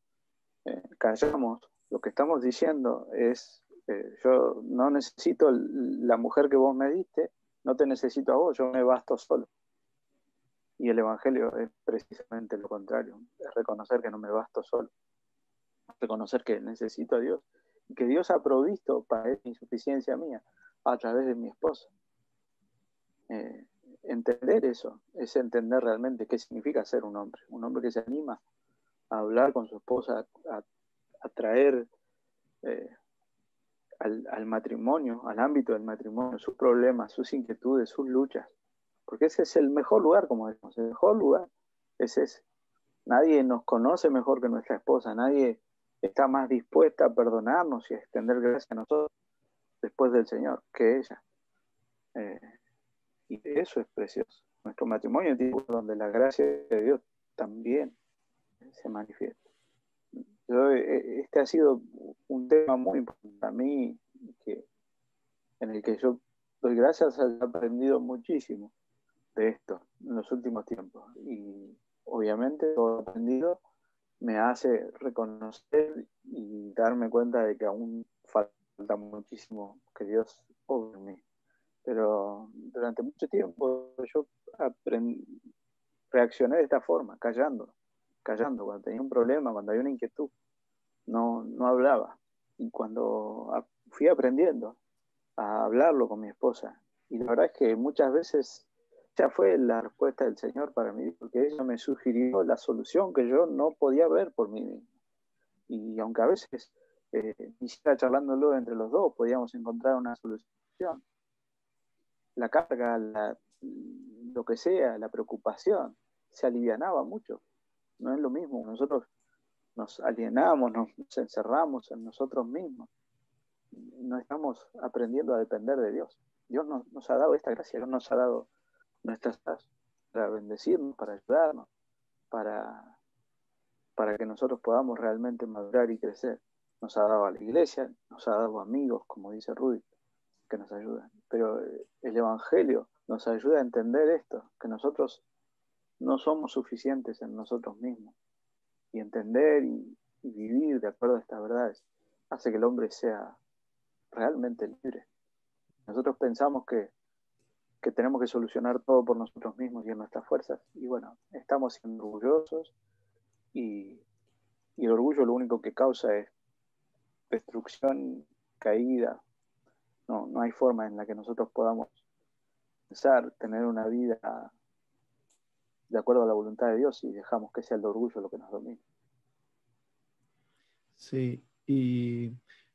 S4: callamos, lo que estamos diciendo es, yo no necesito la mujer que vos me diste, no te necesito a vos, yo me basto solo. Y el Evangelio es precisamente lo contrario, es reconocer que no me basto solo, reconocer que necesito a Dios y que Dios ha provisto para esa insuficiencia mía a través de mi esposa. Entender eso es entender realmente qué significa ser un hombre que se anima a hablar con su esposa, a traer al matrimonio, al ámbito del matrimonio, sus problemas, sus inquietudes, sus luchas, porque ese es el mejor lugar, como decimos, el mejor lugar es ese. Nadie nos conoce mejor que nuestra esposa, nadie está más dispuesta a perdonarnos y a extender gracia a nosotros después del Señor que ella. Y eso es precioso. Nuestro matrimonio es un tipo donde la gracia de Dios también se manifiesta. Este ha sido un tema muy importante para mí, en el que yo doy gracias, he aprendido muchísimo de esto en los últimos tiempos. Y obviamente todo lo aprendido me hace reconocer y darme cuenta de que aún falta muchísimo que Dios obre en mí. Pero durante mucho tiempo yo reaccioné de esta forma, callando. Cuando tenía un problema, cuando había una inquietud, no hablaba. Y cuando fui aprendiendo a hablarlo con mi esposa, y la verdad es que muchas veces ya fue la respuesta del Señor para mí, porque ella me sugirió la solución que yo no podía ver por mí mismo. Y aunque a veces ni siquiera charlándolo entre los dos podíamos encontrar una solución, la carga, lo que sea, la preocupación, se alivianaba mucho. No es lo mismo, nosotros nos alienamos, nos encerramos en nosotros mismos. No estamos aprendiendo a depender de Dios. Dios nos ha dado esta gracia, Dios nos ha dado nuestras para bendecirnos, para ayudarnos, para que nosotros podamos realmente madurar y crecer. Nos ha dado a la iglesia, nos ha dado amigos, como dice Rudy, que nos ayudan. Pero el Evangelio nos ayuda a entender esto, que nosotros no somos suficientes en nosotros mismos. Y entender y vivir de acuerdo a estas verdades hace que el hombre sea realmente libre. Nosotros pensamos que tenemos que solucionar todo por nosotros mismos y en nuestras fuerzas. Y bueno, estamos siendo orgullosos y el orgullo lo único que causa es destrucción, caída. No hay forma en la que nosotros podamos pensar, tener una vida de acuerdo a la voluntad de Dios y dejamos que sea el orgullo lo que nos domine.
S2: Sí, y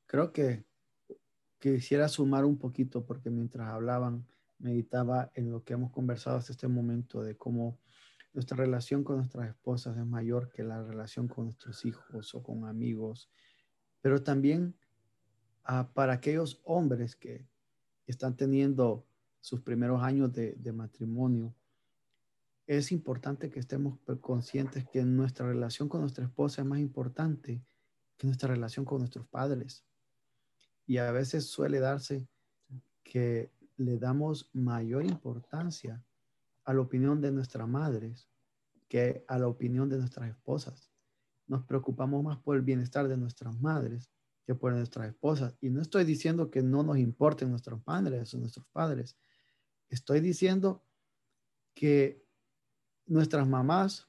S2: creo que quisiera sumar un poquito porque mientras hablaban, meditaba en lo que hemos conversado hasta este momento de cómo nuestra relación con nuestras esposas es mayor que la relación con nuestros hijos o con amigos, pero también para aquellos hombres que están teniendo sus primeros años de matrimonio, es importante que estemos conscientes que nuestra relación con nuestra esposa es más importante que nuestra relación con nuestros padres. Y a veces suele darse que le damos mayor importancia a la opinión de nuestras madres que a la opinión de nuestras esposas. Nos preocupamos más por el bienestar de nuestras madres que por nuestras esposas. Y no estoy diciendo que no nos importen nuestros padres o nuestros padres. Estoy diciendo que nuestras mamás,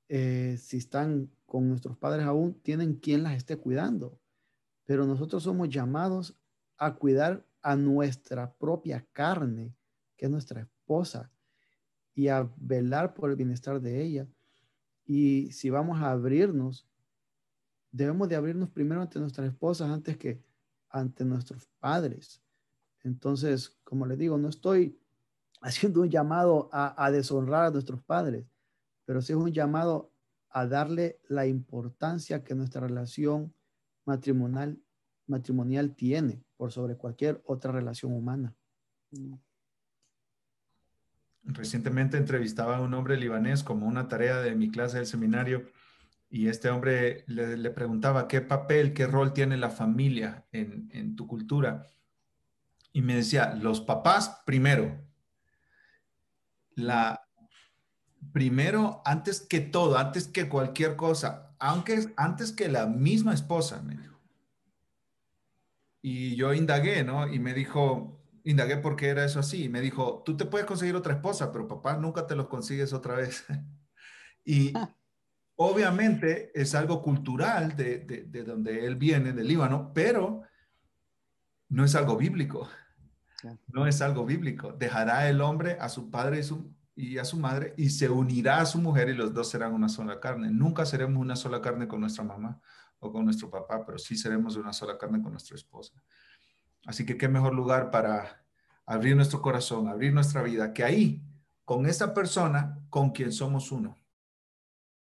S2: si están con nuestros padres aún, tienen quien las esté cuidando. Pero nosotros somos llamados a cuidar a nuestra propia carne, que es nuestra esposa, y a velar por el bienestar de ella. Y si vamos a abrirnos, debemos de abrirnos primero ante nuestras esposas antes que ante nuestros padres. Entonces, como les digo, no estoy haciendo un llamado a deshonrar a nuestros padres, pero sí es un llamado a darle la importancia que nuestra relación matrimonial tiene por sobre cualquier otra relación humana.
S1: Recientemente entrevistaba a un hombre libanés como una tarea de mi clase del seminario y este hombre le preguntaba qué papel, qué rol tiene la familia en tu cultura. Y me decía, los papás primero. Primero, antes que todo, antes que cualquier cosa, aunque antes que la misma esposa, me dijo. Y yo indagué, ¿no? Y me dijo, indagué por qué era eso así. Y me dijo, tú te puedes conseguir otra esposa, pero papá nunca te los consigues otra vez. Y obviamente es algo cultural de donde él viene, del Líbano, pero no es algo bíblico. No es algo bíblico. Dejará el hombre a su padre y a su madre y se unirá a su mujer y los dos serán una sola carne. Nunca seremos una sola carne con nuestra mamá o con nuestro papá, pero sí seremos una sola carne con nuestra esposa. Así que qué mejor lugar para abrir nuestro corazón, abrir nuestra vida, que ahí, con esa persona con quien somos uno.